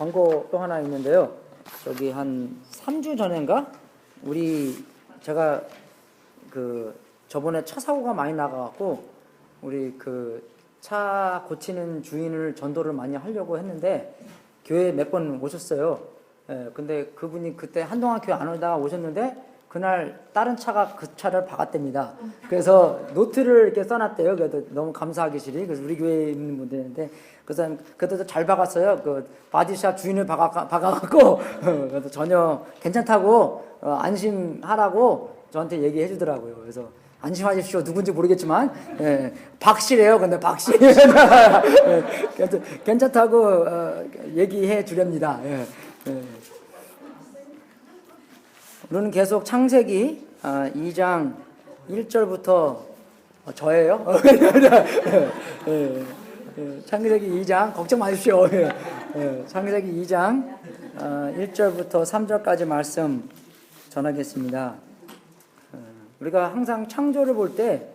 광고 또 하나 있는데요. 저기 한 3주 전인가 제가 저번에 차 사고가 많이 나가갖고 우리 차 고치는 주인을 전도를 많이 하려고 했는데 교회에 몇 번 오셨어요. 근데 그분이 그때 한동안 교회 안 오다가 오셨는데 그날 다른 차가 그 차를 박았답니다. 그래서 노트를 이렇게 써놨대요. 그래도 너무 감사하기 싫이. 그래서 우리 교회에 있는 분들인데 그래서 그때도 잘 박았어요. 바디샵 주인을 박아갖고 그래서 전혀 괜찮다고 안심하라고 저한테 얘기해 주더라고요. 그래서 안심하십시오. 누군지 모르겠지만 박씨래요. 근데 박씨 괜찮다고 얘기해 주렵니다. 오늘은 계속 창세기 2장 1절부터 저예요. 창세기 2장 걱정 마십시오. 창세기 2장 1절부터 3절까지 말씀 전하겠습니다. 우리가 항상 창조를 볼 때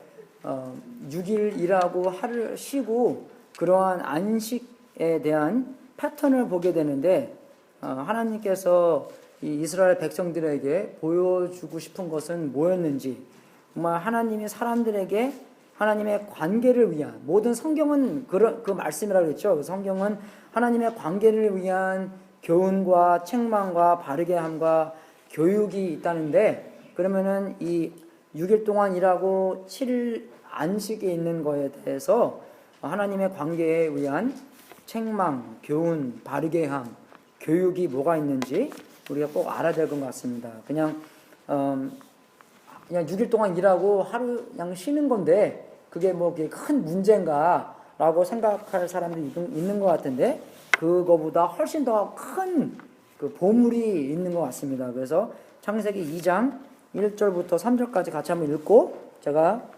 6일 일하고 하루 쉬고 그러한 안식에 대한 패턴을 보게 되는데 하나님께서 이 이스라엘 백성들에게 보여주고 싶은 것은 뭐였는지, 정말 하나님이 사람들에게 하나님의 관계를 위한, 모든 성경은 그 말씀이라고 그랬죠. 성경은 하나님의 관계를 위한 교훈과 책망과 바르게 함과 교육이 있다는데, 그러면은 이 6일 동안 일하고 7일 안식에 있는 거에 대해서 하나님의 관계에 위한 책망, 교훈, 바르게 함, 교육이 뭐가 있는지 우리가 꼭 알아야 될 것 같습니다. 그냥 6일 동안 일하고 하루 그냥 쉬는 건데 그게 뭐 큰 문제인가라고 생각할 사람들이 있는 것 같은데 그거보다 훨씬 더 큰 보물이 있는 것 같습니다. 그래서 창세기 2장 1절부터 3절까지 같이 한번 읽고 제가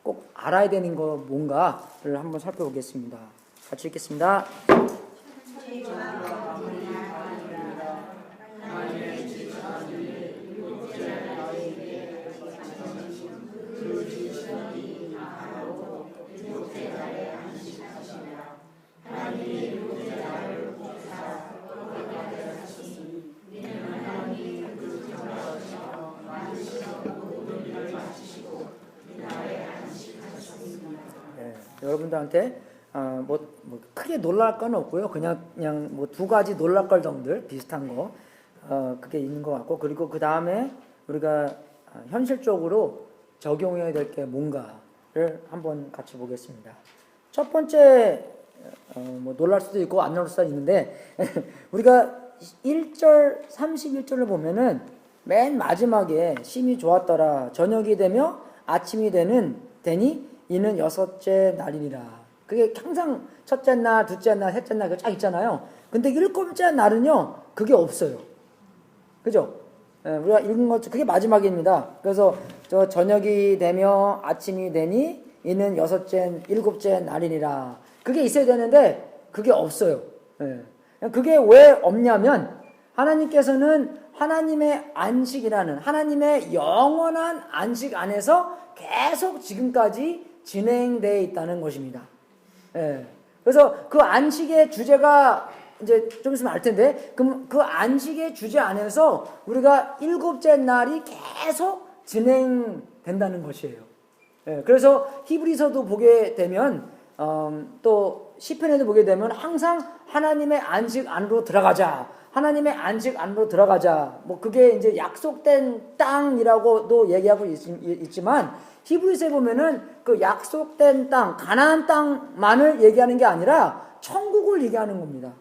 꼭 알아야 되는 거 뭔가를 한번 살펴보겠습니다. 같이 읽겠습니다. 여러분들한테 크게 놀랄 건 없고요. 그냥 두 가지 놀랄 걸 정도 비슷한 거 그게 있는 것 같고, 그리고 그 다음에 우리가 현실적으로 적용해야 될 게 뭔가를 한번 같이 보겠습니다. 첫 번째 놀랄 수도 있고 안 놀랄 수도 있는데 우리가 1절 31절을 보면은 맨 마지막에 심히 좋았더라. 저녁이 되며 아침이 되니 이는 여섯째 날이니라. 그게 항상 첫째 날, 둘째 날, 셋째 날 쫙 있잖아요. 근데 일곱째 날은요, 그게 없어요. 그죠? 우리가 읽은 것 그게 마지막입니다. 그래서 저녁이 되며 아침이 되니 이는 일곱째 날이니라. 그게 있어야 되는데 그게 없어요. 그게 왜 없냐면 하나님께서는 하나님의 안식이라는 하나님의 영원한 안식 안에서 계속 지금까지 진행되어 있다는 것입니다. 그래서 그 안식의 주제가 이제 좀 있으면 알 텐데, 그럼 그 안식의 주제 안에서 우리가 일곱째 날이 계속 진행된다는 것이에요. 그래서 히브리서도 보게 되면 또 시편에도 보게 되면 항상 하나님의 안식 안으로 들어가자. 하나님의 안식 안으로 들어가자. 그게 이제 약속된 땅이라고도 얘기하고 있지만 히브리서에 보면은 그 약속된 땅, 가나안 땅만을 얘기하는 게 아니라 천국을 얘기하는 겁니다.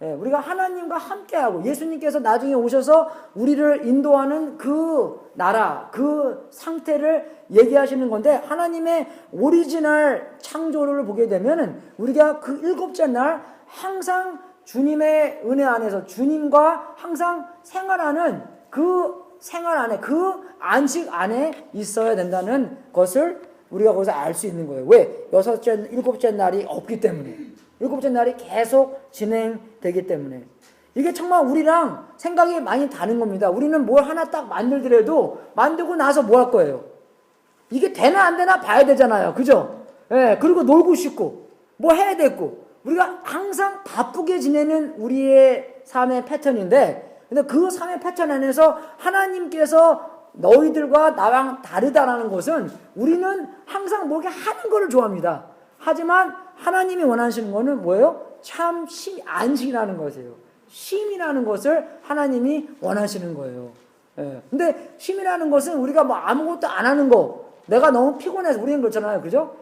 우리가 하나님과 함께하고 예수님께서 나중에 오셔서 우리를 인도하는 그 나라, 그 상태를 얘기하시는 건데, 하나님의 오리지널 창조를 보게 되면은 우리가 그 일곱째 날 항상 주님의 은혜 안에서 주님과 항상 생활하는 그 생활 안에, 그 안식 안에 있어야 된다는 것을 우리가 거기서 알 수 있는 거예요. 왜? 일곱째 날이 없기 때문에. 일곱째 날이 계속 진행되기 때문에. 이게 정말 우리랑 생각이 많이 다른 겁니다. 우리는 뭘 하나 딱 만들더라도 만들고 나서 뭐 할 거예요? 이게 되나 안 되나 봐야 되잖아요. 그죠? 그리고 놀고 싶고 뭐 해야 되고 우리가 항상 바쁘게 지내는 우리의 삶의 패턴인데, 근데 그 삶의 패턴 안에서 하나님께서 너희들과 나랑 다르다라는 것은 우리는 항상 뭐게 하는 거를 좋아합니다. 하지만 하나님이 원하시는 거는 뭐예요? 참 안식이라는 것이에요. 쉼이라는 것을 하나님이 원하시는 거예요. 예. 근데 쉼이라는 것은 우리가 뭐 아무것도 안 하는 거, 내가 너무 피곤해서, 우리는 그렇잖아요. 그죠?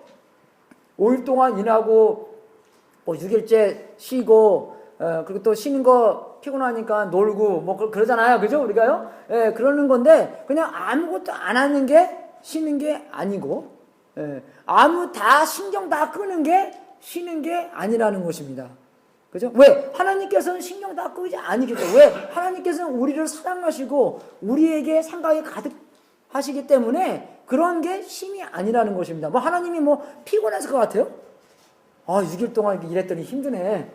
5일 동안 일하고, 뭐 6일째 쉬고, 그리고 또 쉬는 거 피곤하니까 놀고, 뭐 그러잖아요. 그죠? 우리가요? 예, 그러는 건데, 그냥 아무것도 안 하는 게 쉬는 게 아니고, 예, 다 신경 다 끄는 게 쉬는 게 아니라는 것입니다. 그죠? 왜? 하나님께서는 신경 다 끄지 않으겠죠. 왜? 하나님께서는 우리를 사랑하시고 우리에게 생각이 가득하시기 때문에 그런 게 쉼이 아니라는 것입니다. 뭐 하나님이 뭐 피곤해서 것 같아요? 6일 동안 이렇게 일했더니 힘드네.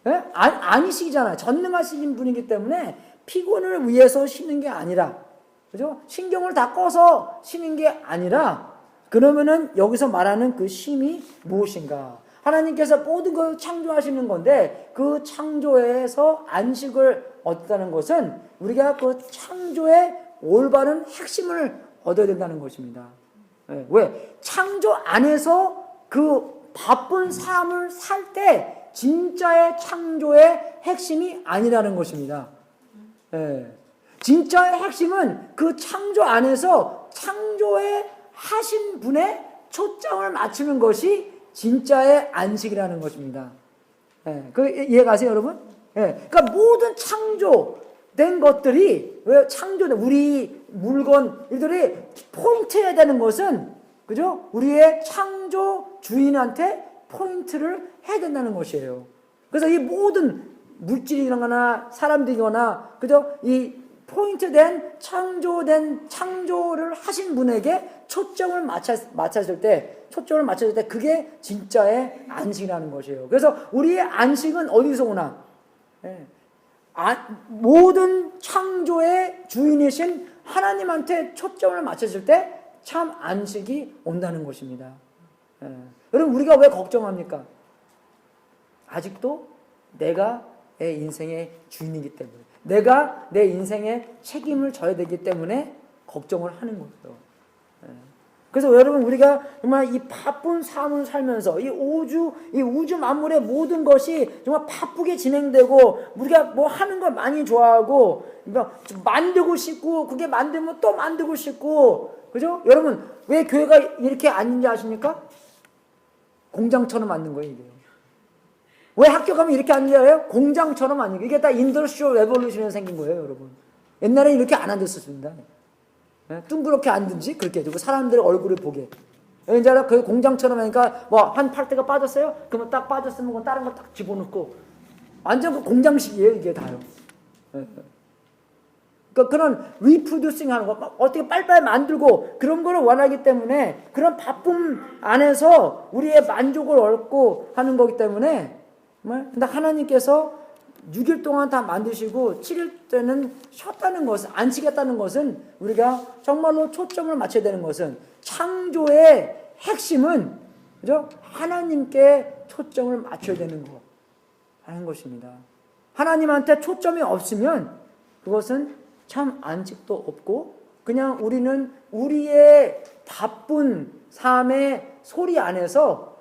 예? 아니시잖아요. 전능하신 분이기 때문에 피곤을 위해서 쉬는 게 아니라, 그죠? 신경을 다 꺼서 쉬는 게 아니라, 그러면은 여기서 말하는 그 쉼이 무엇인가? 하나님께서 모든 걸 창조하시는 건데 그 창조에서 안식을 얻다는 것은 우리가 그 창조의 올바른 핵심을 얻어야 된다는 것입니다. 왜? 창조 안에서 그 바쁜 삶을 살 때 진짜의 창조의 핵심이 아니라는 것입니다. 진짜의 핵심은 그 창조 안에서 창조의 하신 분의 초점을 맞추는 것이 진짜의 안식이라는 것입니다. 그 이해가세요, 여러분? 그러니까 모든 창조된 것들이, 왜 창조된 우리 물건 이들이 포인트해야 되는 것은, 그죠? 우리의 창조 주인한테 포인트를 해야 된다는 것이에요. 그래서 이 모든 물질이거나 사람들이거나, 그죠? 이 포인트된 창조를 하신 분에게 초점을 맞췄을 때 그게 진짜의 안식이라는 것이에요. 그래서 우리의 안식은 어디서 오나? 모든 창조의 주인이신 하나님한테 초점을 맞췄을 때 참 안식이 온다는 것입니다. 여러분, 우리가 왜 걱정합니까? 아직도 내가 내 인생의 주인이기 때문에, 내가 내 인생의 책임을 져야 되기 때문에 걱정을 하는 거예요. 그래서 여러분, 우리가 정말 이 바쁜 삶을 살면서 이 우주 만물의 모든 것이 정말 바쁘게 진행되고, 우리가 뭐 하는 걸 많이 좋아하고, 만들고 싶고, 그게 만들면 또 만들고 싶고, 그죠? 여러분, 왜 교회가 이렇게 아닌지 아십니까? 공장처럼 만든 거예요, 이게. 왜 학교 가면 이렇게 앉는 줄 알아요? 공장처럼 앉는 거예요. 이게 다 인더스트리얼 레볼루션에 생긴 거예요, 여러분. 옛날에 이렇게 안 앉았었습니다. 둥그렇게 앉든지 그렇게 해주고 사람들의 얼굴을 보게. 이제 그 공장처럼 하니까 뭐 한 팔대가 빠졌어요? 그러면 딱 빠졌으면 다른 거 딱 집어넣고, 완전 그 공장식이에요, 이게 다요. 그러니까 그런 리프로듀싱 하는 거, 막 어떻게 빨리빨리 만들고 그런 거를 원하기 때문에, 그런 바쁨 안에서 우리의 만족을 얻고 하는 거기 때문에, 근데 하나님께서 6일 동안 다 만드시고 7일 때는 쉬었다는 것은, 안식했다는 것은, 우리가 정말로 초점을 맞춰야 되는 것은, 창조의 핵심은, 그죠? 하나님께 초점을 맞춰야 되는 거 하는 것입니다. 하나님한테 초점이 없으면 그것은 참 안식도 없고, 그냥 우리는 우리의 바쁜 삶의 소리 안에서,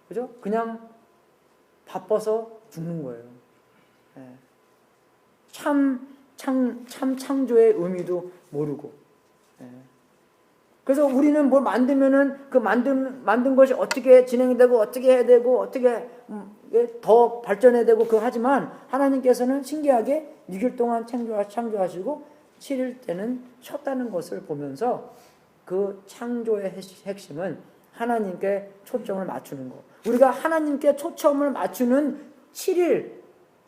그죠? 그냥 바빠서 죽는 거예요. 참 창조의 의미도 모르고. 그래서 우리는 뭘 만들면은 그 만든 것이 어떻게 진행되고, 어떻게 해야 되고, 어떻게 더 발전해야 되고, 그거 하지만 하나님께서는 신기하게 6일 동안 창조하시고 7일 때는 쉬었다는 것을 보면서 그 창조의 핵심은 하나님께 초점을 맞추는 거. 우리가 하나님께 초점을 맞추는 7일,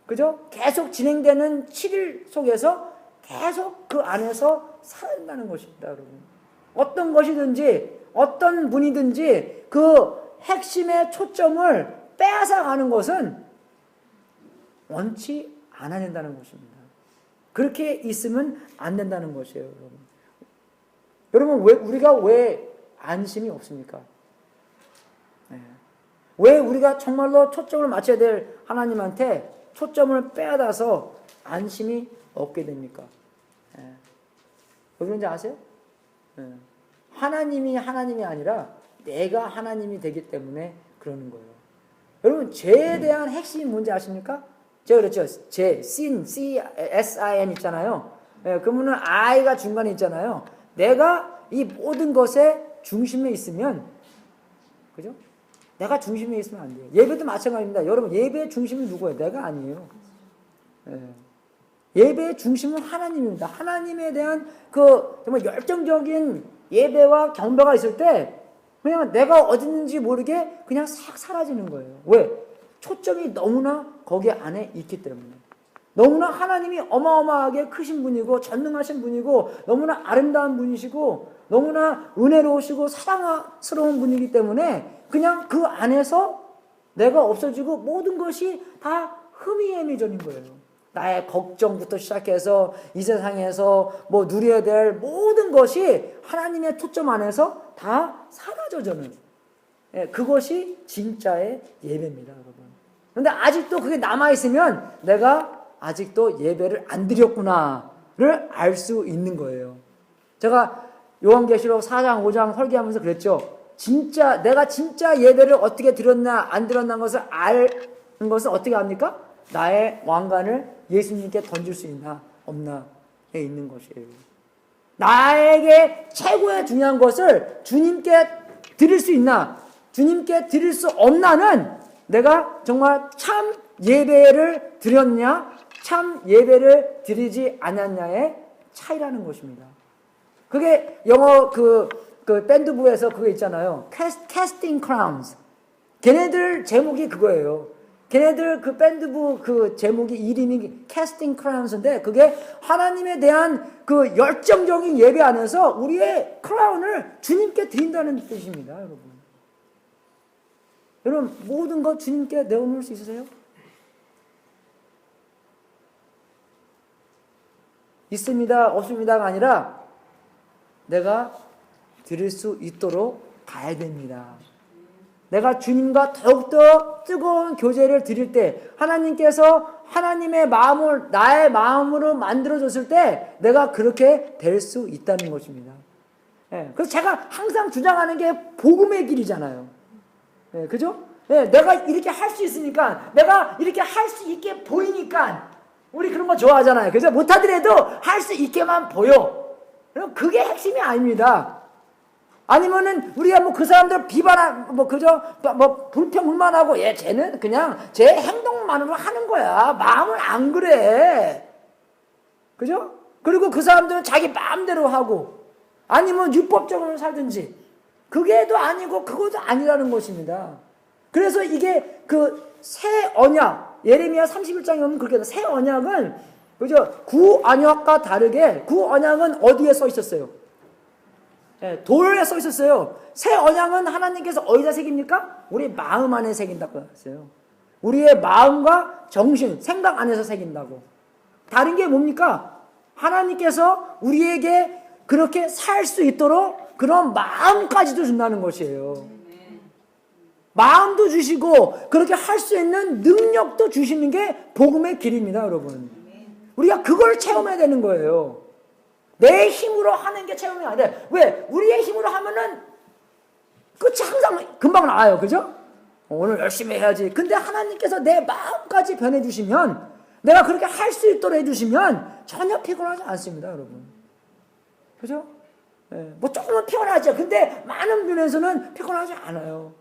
그죠? 계속 진행되는 7일 속에서 계속 그 안에서 살아간다는 것입니다, 여러분. 어떤 것이든지, 어떤 분이든지 그 핵심의 초점을 빼앗아가는 것은 원치 않아야 된다는 것입니다. 그렇게 있으면 안 된다는 것이에요, 여러분. 여러분, 우리가 왜 안심이 없습니까? 왜 우리가 정말로 초점을 맞춰야 될 하나님한테 초점을 빼앗아서 안심이 없게 됩니까? 예. 왜 그런지 아세요? 예. 하나님이 아니라 내가 하나님이 되기 때문에 그러는 거예요. 여러분, 죄에 대한 핵심이 뭔지 아십니까? 제가 그랬죠. 죄, sin, C-S-I-N 있잖아요. 예, 그러면은 I가 중간에 있잖아요. 내가 이 모든 것의 중심에 있으면, 그죠? 내가 중심에 있으면 안 돼요. 예배도 마찬가지입니다. 여러분, 예배의 중심은 누구예요? 내가 아니에요. 예. 예배의 중심은 하나님입니다. 하나님에 대한 그 정말 열정적인 예배와 경배가 있을 때 그냥 내가 어디 있는지 모르게 그냥 싹 사라지는 거예요. 왜? 초점이 너무나 거기 안에 있기 때문에. 너무나 하나님이 어마어마하게 크신 분이고 전능하신 분이고 너무나 아름다운 분이시고 너무나 은혜로우시고 사랑스러운 분이기 때문에 그냥 그 안에서 내가 없어지고 모든 것이 다 흐미애미전인 거예요. 나의 걱정부터 시작해서 이 세상에서 뭐 누려야 될 모든 것이 하나님의 초점 안에서 다 사라져져는, 예, 그것이 진짜의 예배입니다, 여러분. 그런데 아직도 그게 남아있으면 내가 아직도 예배를 안 드렸구나를 알 수 있는 거예요. 제가 요한계시록 4장 5장 설계하면서 그랬죠. 내가 진짜 예배를 어떻게 드렸나 안 드렸나 것을 아는 것은 어떻게 합니까? 나의 왕관을 예수님께 던질 수 있나 없나에 있는 것이에요. 나에게 최고의 중요한 것을 주님께 드릴 수 있나 주님께 드릴 수 없나는 내가 정말 참 예배를 드렸냐 참 예배를 드리지 않았냐의 차이라는 것입니다. 그게 영어 그 밴드부에서 그거 있잖아요. Casting Crowns. 걔네들 제목이 그거예요. 걔네들 그 밴드부 그 제목이 이름이 Casting Crowns인데 그게 하나님에 대한 그 열정적인 예배 안에서 우리의 크라운을 주님께 드린다는 뜻입니다, 여러분. 여러분 모든 것 주님께 내어놓을 수 있으세요? 있습니다, 없습니다가 아니라 내가 드릴 수 있도록 가야 됩니다. 내가 주님과 더욱더 뜨거운 교제를 드릴 때 하나님께서 하나님의 마음을 나의 마음으로 만들어줬을 때 내가 그렇게 될 수 있다는 것입니다. 예, 그래서 제가 항상 주장하는 게 복음의 길이잖아요. 예, 그죠? 예, 내가 이렇게 할 수 있으니까 내가 이렇게 할 수 있게 보이니까 우리 그런 거 좋아하잖아요. 그죠? 못하더라도 할 수 있게만 보여. 그럼 그게 핵심이 아닙니다. 아니면은 우리가 뭐 그 사람들 비판하 뭐 그저 뭐 불평불만하고 쟤는 그냥 제 행동만으로 하는 거야. 마음은 안 그래. 그죠? 그리고 그 사람들은 자기 마음대로 하고 아니면 율법적으로 살든지 그게도 아니고 그것도 아니라는 것입니다. 그래서 이게 그 새 언약 예레미야 31장에 보면 그렇게 새 언약은 그죠? 구 언약과 다르게 구 언약은 어디에 써 있었어요? 예, 돌에 써 있었어요. 새 언약은 하나님께서 어디다 새깁니까? 우리 마음 안에 새긴다고 했어요. 우리의 마음과 정신, 생각 안에서 새긴다고. 다른 게 뭡니까? 하나님께서 우리에게 그렇게 살 수 있도록 그런 마음까지도 준다는 것이에요. 마음도 주시고 그렇게 할 수 있는 능력도 주시는 게 복음의 길입니다, 여러분. 우리가 그걸 체험해야 되는 거예요. 내 힘으로 하는 게 체험이 안 돼. 왜? 우리의 힘으로 하면은 끝이 항상 금방 나와요. 그죠? 오늘 열심히 해야지. 근데 하나님께서 내 마음까지 변해주시면 내가 그렇게 할 수 있도록 해주시면 전혀 피곤하지 않습니다, 여러분. 그죠? 네. 뭐 조금은 피곤하죠. 근데 많은 면에서는 피곤하지 않아요.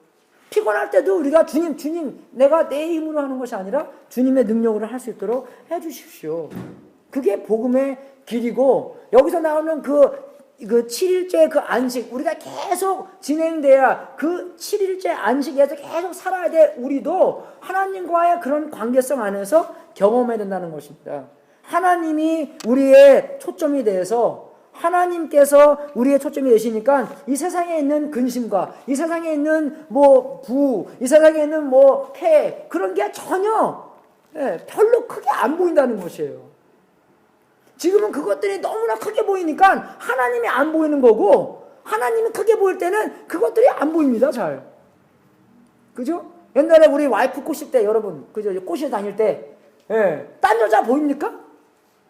피곤할 때도 우리가 주님, 내가 내 힘으로 하는 것이 아니라 주님의 능력으로 할 수 있도록 해주십시오. 그게 복음의 길이고, 여기서 나오는 그 7일째 그 안식, 우리가 계속 진행돼야 그 7일째 안식에서 계속 살아야 돼. 우리도 하나님과의 그런 관계성 안에서 경험해야 된다는 것입니다. 하나님이 우리의 초점이 돼서 하나님께서 우리의 초점이 되시니까 이 세상에 있는 근심과 이 세상에 있는 뭐 부, 이 세상에 있는 뭐 폐, 그런 게 전혀 별로 크게 안 보인다는 것이에요. 지금은 그것들이 너무나 크게 보이니까 하나님이 안 보이는 거고, 하나님이 크게 보일 때는 그것들이 안 보입니다, 잘. 그죠? 옛날에 우리 와이프 꼬실 때 여러분 그죠? 꼬시러 다닐 때 딴 여자 보입니까?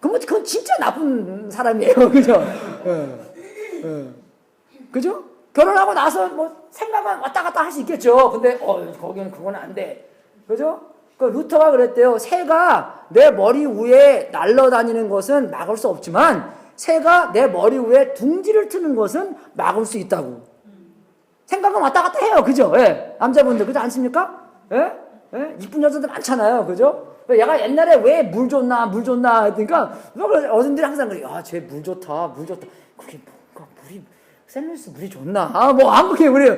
그건 진짜 나쁜 사람이에요. 그죠? 그죠? 결혼하고 나서 뭐 생각만 왔다 갔다 할 수 있겠죠. 근데 거기는 그건 안 돼. 그죠? 그 루터가 그랬대요. 새가 내 머리 위에 날아다니는 것은 막을 수 없지만 새가 내 머리 위에 둥지를 트는 것은 막을 수 있다고. 생각은 왔다 갔다 해요. 그죠? 예. 남자분들 그렇지 않습니까? 예? 예? 이쁜 여자들 많잖아요. 그죠? 얘가 옛날에 왜 물 줬나 그러니까 어른들이 항상 그래. 야, 쟤 물 좋다. 그게 뭔가 물이 셀루스 물이 좋나? 뭐 아무게 우리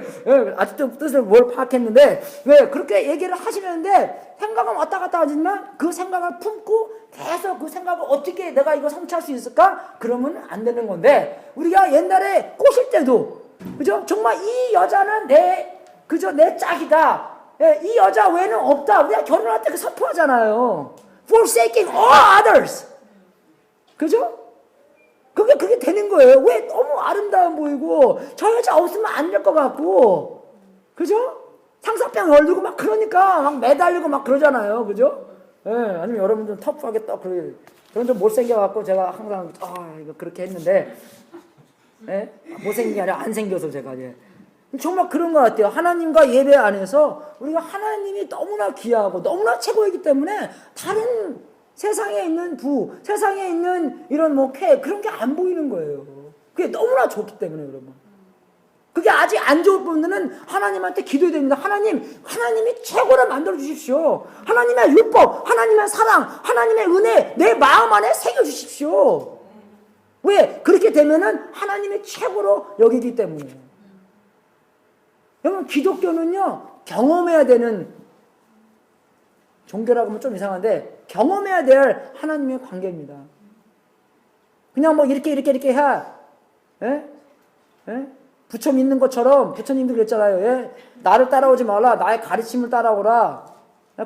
아직도 뜻을 뭘 파악했는데 왜 그렇게 얘기를 하시는데 생각은 왔다 갔다 하지만 그 생각을 품고 계속 그 생각을 어떻게 내가 이거 성취할 수 있을까? 그러면 안 되는 건데 우리가 옛날에 꼬실 때도 그죠? 정말 이 여자는 내 짝이다. 이 여자 외에는 없다. 우리가 결혼할 때 그 선포하잖아요. Forsaking all others. 그죠? 그게 되는 거예요. 왜? 너무 아름다워 보이고, 저 여자 없으면 안 될 것 같고, 그죠? 상사병 걸리고 막 그러니까 막 매달리고 막 그러잖아요. 그죠? 예, 아니면 여러분들은 터프하게 또 그런 좀 못생겨갖고 제가 항상, 이거 그렇게 했는데, 예? 못생긴 게 아니라 안 생겨서 제가, 예. 정말 그런 것 같아요. 하나님과 예배 안에서 우리가 하나님이 너무나 귀하고 너무나 최고이기 때문에 다른 세상에 있는 세상에 있는 이런 그런 게 안 보이는 거예요. 그게 너무나 좋기 때문에 여러분. 그게 아직 안 좋을 분들은 하나님한테 기도해야 됩니다. 하나님이 최고를 만들어 주십시오. 하나님의 율법, 하나님의 사랑, 하나님의 은혜 내 마음 안에 새겨 주십시오. 왜? 그렇게 되면은 하나님이 최고로 여기기 때문에. 여러분 기독교는요 경험해야 되는 종교라고 하면 좀 이상한데 경험해야 될 하나님의 관계입니다. 그냥 뭐 이렇게 해. 부처 믿는 것처럼 부처님도 그랬잖아요. 예? 나를 따라오지 말라. 나의 가르침을 따라오라.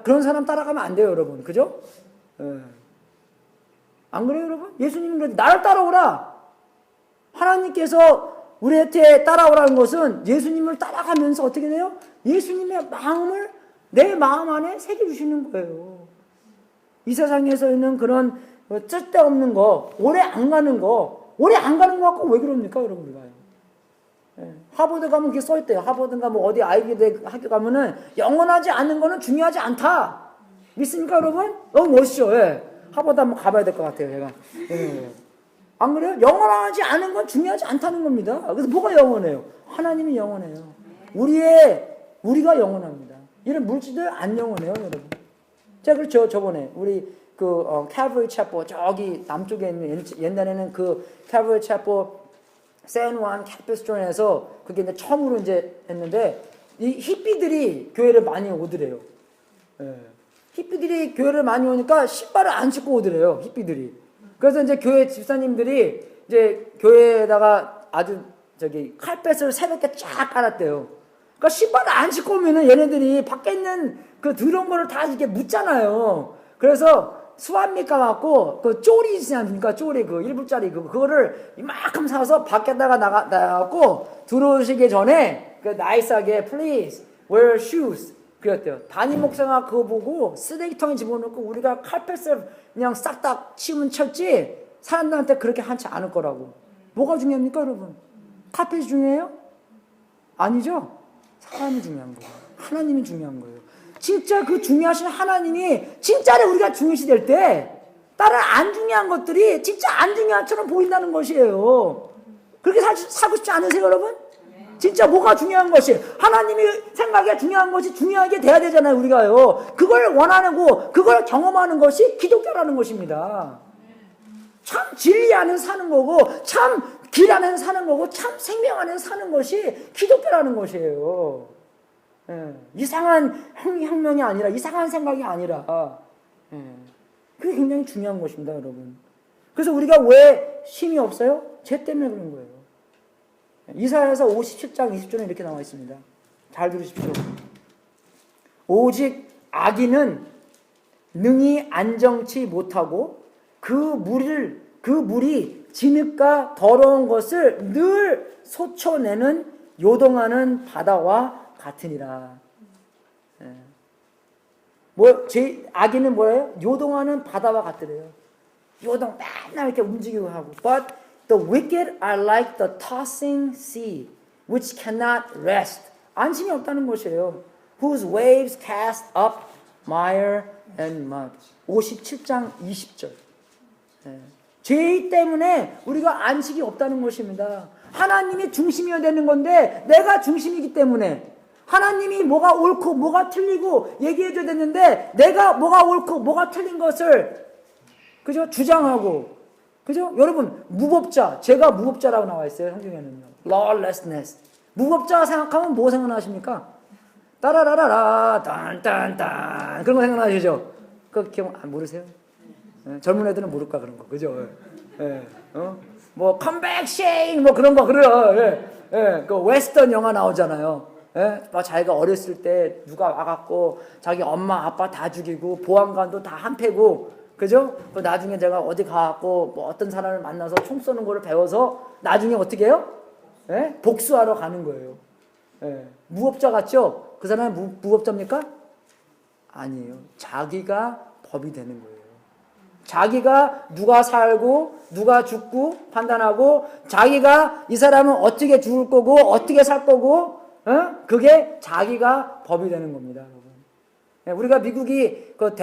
그런 사람 따라가면 안 돼요, 여러분. 그죠? 예. 안 그래요, 여러분? 예수님은 그랬지. 나를 따라오라. 하나님께서 우리한테 따라오라는 것은 예수님을 따라가면서 어떻게 돼요? 예수님의 마음을 내 마음 안에 새겨주시는 거예요. 이 세상에서 있는 그런 쓸데없는 거, 오래 안 가는 거 갖고 왜 그럽니까, 여러분? 우리가요. 예. 하버드 가면 그게 써있대요. 하버드인가 뭐 어디 아이비대 학교 가면은 영원하지 않는 거는 중요하지 않다. 믿습니까, 여러분? 너무 멋있죠. 예. 하버드 한번 가봐야 될 것 같아요, 제가. 예. 안 그래요? 영원하지 않은 건 중요하지 않다는 겁니다. 그래서 뭐가 영원해요? 하나님이 영원해요. 우리가 영원합니다. 이런 물질들 안 영원해요, 여러분. 자, 그렇죠. 저번에 우리 칼버리 채포 저기 남쪽에 있는 옛날에는 그 칼버리 채포 샌juan 캐피스톤에서 그게 이제 처음으로 이제 했는데 이 히피들이 교회를 많이 오더래요. 예. 히피들이 교회를 많이 오니까 신발을 안 신고 오더래요. 히피들이. 그래서 이제 교회 집사님들이 이제 교회에다가 아주 칼펫을 새롭게 쫙 깔았대요. 그러니까 신발을 안 신고 오면은 얘네들이 밖에 있는 그 더러운 거를 다 이렇게 묻잖아요. 그래서 수완미가 갖고 그 쪼리 있지 않습니까? 쪼리 그 1불짜리 그거를 이만큼 사서 밖에다가 나가갖고 들어오시기 전에 그 나이스하게 please wear shoes 그랬대요. 담임 목사가 그거 보고 쓰레기통에 집어넣고 우리가 칼펫을 그냥 싹 다 치우면 쳤지 사람들한테 그렇게 하지 않을 거라고. 뭐가 중요합니까, 여러분? 칼펫이 중요해요? 아니죠. 사람이 중요한 거예요. 하나님이 중요한 거예요. 진짜 그 중요하신 하나님이 진짜로 우리가 중요시 될 때 다른 안 중요한 것들이 진짜 안 중요한처럼 보인다는 것이에요. 그렇게 살고 싶지 않으세요, 여러분? 진짜 뭐가 중요한 것이 하나님이 생각에 중요한 것이 중요하게 돼야 되잖아요, 우리가요. 그걸 원하고 그걸 경험하는 것이 기독교라는 것입니다. 참 진리 안에 사는 거고 참 길 안에 사는 거고 참 생명 안에 사는 것이 기독교라는 것이에요. 예. 이상한 혁명이 아니라 이상한 생각이 아니라 그게 굉장히 중요한 것입니다, 여러분. 그래서 우리가 왜 힘이 없어요? 죄 때문에 그런 거예요. 이사야서 57장 20절에 이렇게 나와 있습니다. 잘 들으십시오. 오직 악인은 능히 안정치 못하고 그 물이 진흙과 더러운 것을 늘 솟쳐내는 요동하는 바다와 같으니라. 제 아기는 뭐예요? 요동하는 바다와 같더래요. 요동 맨날 이렇게 움직이고 하고. But the wicked are like the tossing sea, which cannot rest. 안심이 없다는 것이에요. Whose waves cast up mire and mud. 57장 20절. 죄 때문에 우리가 안식이 없다는 것입니다. 하나님이 중심이어야 되는 건데 내가 중심이기 때문에 하나님이 뭐가 옳고 뭐가 틀리고 얘기해줘야 되는데 내가 뭐가 옳고 뭐가 틀린 것을 그죠? 주장하고 그죠? 여러분 무법자 제가 무법자라고 나와 있어요. 성경에는요. lawlessness. 무법자 생각하면 뭐 생각나십니까? 따라라라라 딴딴딴 그런 거 생각나시죠? 그거 기억 모르세요? 젊은 애들은 모를까 그런 거 그죠? 뭐 컴백 쉐인 뭐 그런 거 그래요. 그 웨스턴 영화 나오잖아요. 자기가 어렸을 때 누가 와갖고 자기 엄마 아빠 다 죽이고 보안관도 다 한패고 그죠? 나중에 제가 어디 가갖고 뭐 어떤 사람을 만나서 총 쏘는 거를 배워서 나중에 어떻게 해요? 복수하러 가는 거예요. 무법자 같죠? 그 사람이 무법자입니까? 아니에요. 자기가 법이 되는 거예요. 자기가 누가 살고 누가 죽고 판단하고 자기가 이 사람은 어떻게 죽을 거고 어떻게 살 거고 그게 자기가 법이 되는 겁니다, 여러분. 우리가 미국이 그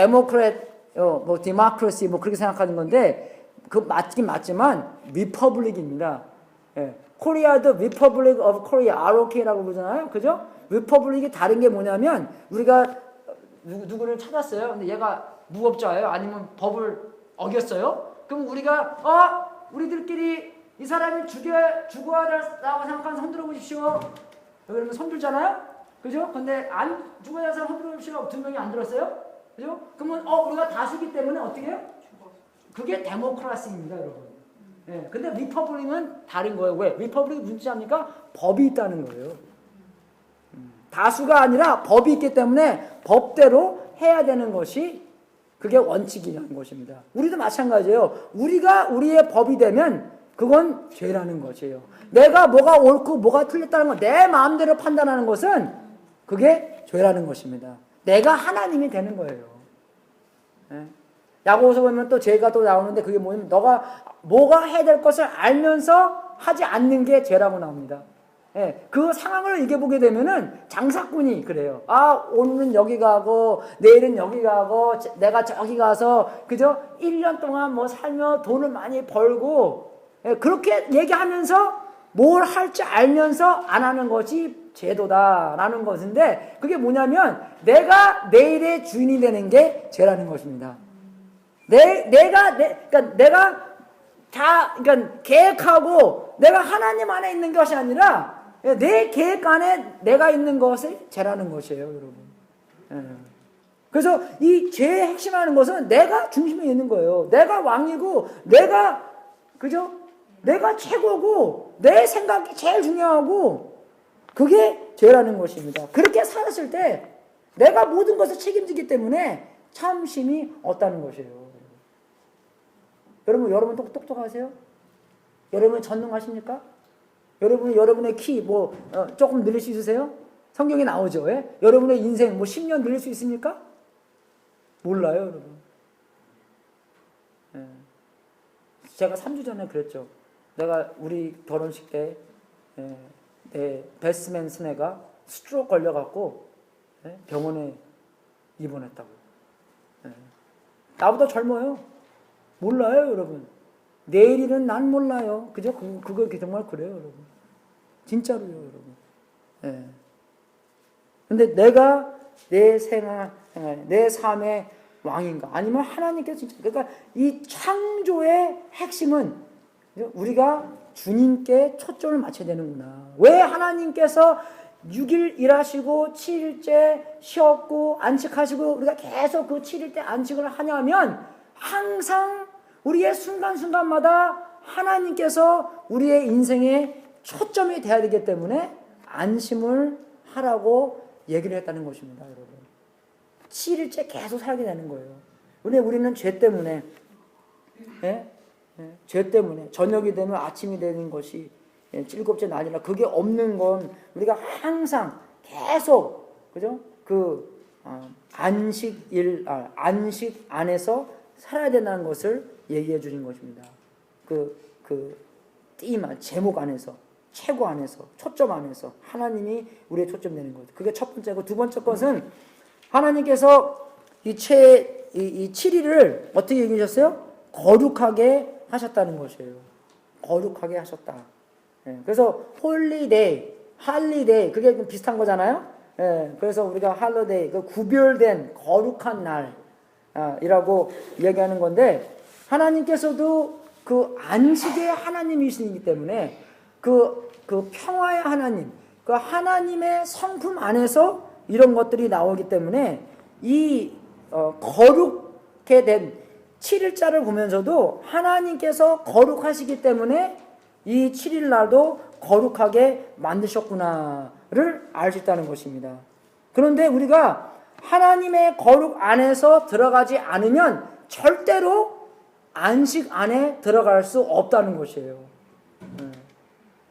뭐 디모크라시 뭐 그렇게 생각하는 건데 그 맞긴 맞지만 리퍼블릭입니다. 코리아도 리퍼블릭 오브 코리아 ROK라고 그러잖아요, 그죠? 리퍼블릭이 다른 게 뭐냐면 우리가 누구를 찾았어요. 근데 얘가 무법자예요. 아니면 법을 어겼어요. 그럼 우리가 우리들끼리 이 사람이 죽어야 된다고 생각하는 손 들어보십시오. 그러면 손 들잖아요. 그죠? 근데 안 죽어야 될 사람 손 들어보십시오. 2명이 안 들었어요. 그죠? 그러면 우리가 다수기 때문에 어떻게 해요? 그게 데모크라시입니다, 여러분. 근데 리퍼블릭은 다른 거예요. 왜? 리퍼블릭이 무슨 뜻입니까? 법이 있다는 거예요. 다수가 아니라 법이 있기 때문에 법대로 해야 되는 것이 그게 원칙이라는 것입니다. 우리도 마찬가지예요. 우리가 우리의 법이 되면 그건 죄라는 것이에요. 내가 뭐가 옳고 뭐가 틀렸다는 거 내 마음대로 판단하는 것은 그게 죄라는 것입니다. 내가 하나님이 되는 거예요. 야고보서 보면 또 죄가 또 나오는데 그게 뭐냐면 너가 뭐가 해야 될 것을 알면서 하지 않는 게 죄라고 나옵니다. 그 상황을 이겨보게 되면은 장사꾼이 그래요. 오늘은 여기 가고 내일은 여기 가고 내가 저기 가서 그죠? 1년 동안 뭐 살며 돈을 많이 벌고 그렇게 얘기하면서 뭘 할지 알면서 안 하는 것이 죄도다라는 것인데 그게 뭐냐면 내가 내일의 주인이 되는 게 죄라는 것입니다. 그러니까 계획하고 내가 하나님 안에 있는 것이 아니라 내 계획 안에 내가 있는 것이 죄라는 것이에요, 여러분. 그래서 이 죄의 핵심하는 것은 내가 중심에 있는 거예요. 내가 왕이고 그죠? 내가 최고고 내 생각이 제일 중요하고 그게 죄라는 것입니다. 그렇게 살았을 때 내가 모든 것을 책임지기 때문에 참심이 없다는 것이에요. 여러분 똑똑하세요? 여러분 전능하십니까? 여러분의 키 조금 늘릴 수 있으세요? 성경에 나오죠. 여러분의 인생 10년 늘릴 수 있습니까? 몰라요, 여러분. 제가 3주 전에 그랬죠. 내가 우리 결혼식 때 내 베스트맨 스네가 스트로크 걸려갖고 병원에 입원했다고. 나보다 젊어요. 몰라요, 여러분. 내일은 난 몰라요. 그죠? 그거 정말 그래요, 여러분. 진짜로요, 여러분. 근데 내가 내 생활, 내 삶의 왕인가? 아니면 하나님께서 진짜, 그러니까 이 창조의 핵심은 우리가 주님께 초점을 맞춰야 되는구나. 왜 하나님께서 6일 일하시고 7일째 쉬었고 안식하시고 우리가 계속 그 7일째 안식을 하냐면 항상 우리의 순간순간마다 하나님께서 우리의 인생에 초점이 돼야 되기 때문에 안심을 하라고 얘기를 했다는 것입니다, 여러분. 7일째 계속 살게 되는 거예요. 우리는 죄 때문에 죄 때문에 저녁이 되면 아침이 되는 것이 7째 날이라 그게 없는 건 우리가 항상 계속 그죠? 그 안식 안에서 살아야 된다는 것을 얘기해 주신 것입니다. 제목 안에서, 최고 안에서, 초점 안에서 하나님이 우리의 초점되는 것. 그게 첫 번째고, 두 번째 것은 하나님께서 이 7일을 어떻게 얘기하셨어요? 거룩하게 하셨다는 것이에요. 거룩하게 하셨다. 그래서 홀리데이, 할리데이, 그게 비슷한 거잖아요. 그래서 우리가 할로데이, 그 구별된 거룩한 날이라고 이야기하는 건데, 하나님께서도 그 안식의 하나님이시기 때문에 그 평화의 하나님, 그 하나님의 성품 안에서 이런 것들이 나오기 때문에 이 거룩게 된 7일자를 보면서도 하나님께서 거룩하시기 때문에 이 7일 날도 거룩하게 만드셨구나를 알 수 있다는 것입니다. 그런데 우리가 하나님의 거룩 안에서 들어가지 않으면 절대로 안식 안에 들어갈 수 없다는 것이에요.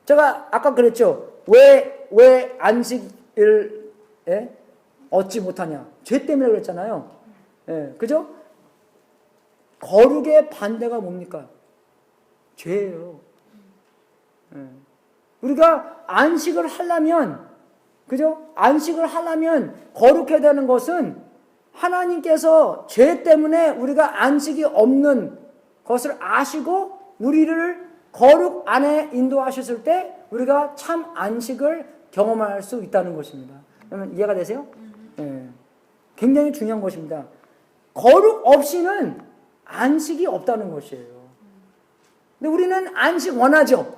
제가 아까 그랬죠. 왜 안식을 얻지 못하냐? 죄 때문에 그랬잖아요. 그죠? 거룩의 반대가 뭡니까? 죄예요. 우리가 안식을 하려면, 그죠? 안식을 하려면 거룩해야 되는 것은 하나님께서 죄 때문에 우리가 안식이 없는 것을 아시고 우리를 거룩 안에 인도하셨을 때 우리가 참 안식을 경험할 수 있다는 것입니다. 그러면 이해가 되세요? 굉장히 중요한 것입니다. 거룩 없이는 안식이 없다는 것이에요. 근데 우리는 안식 원하죠.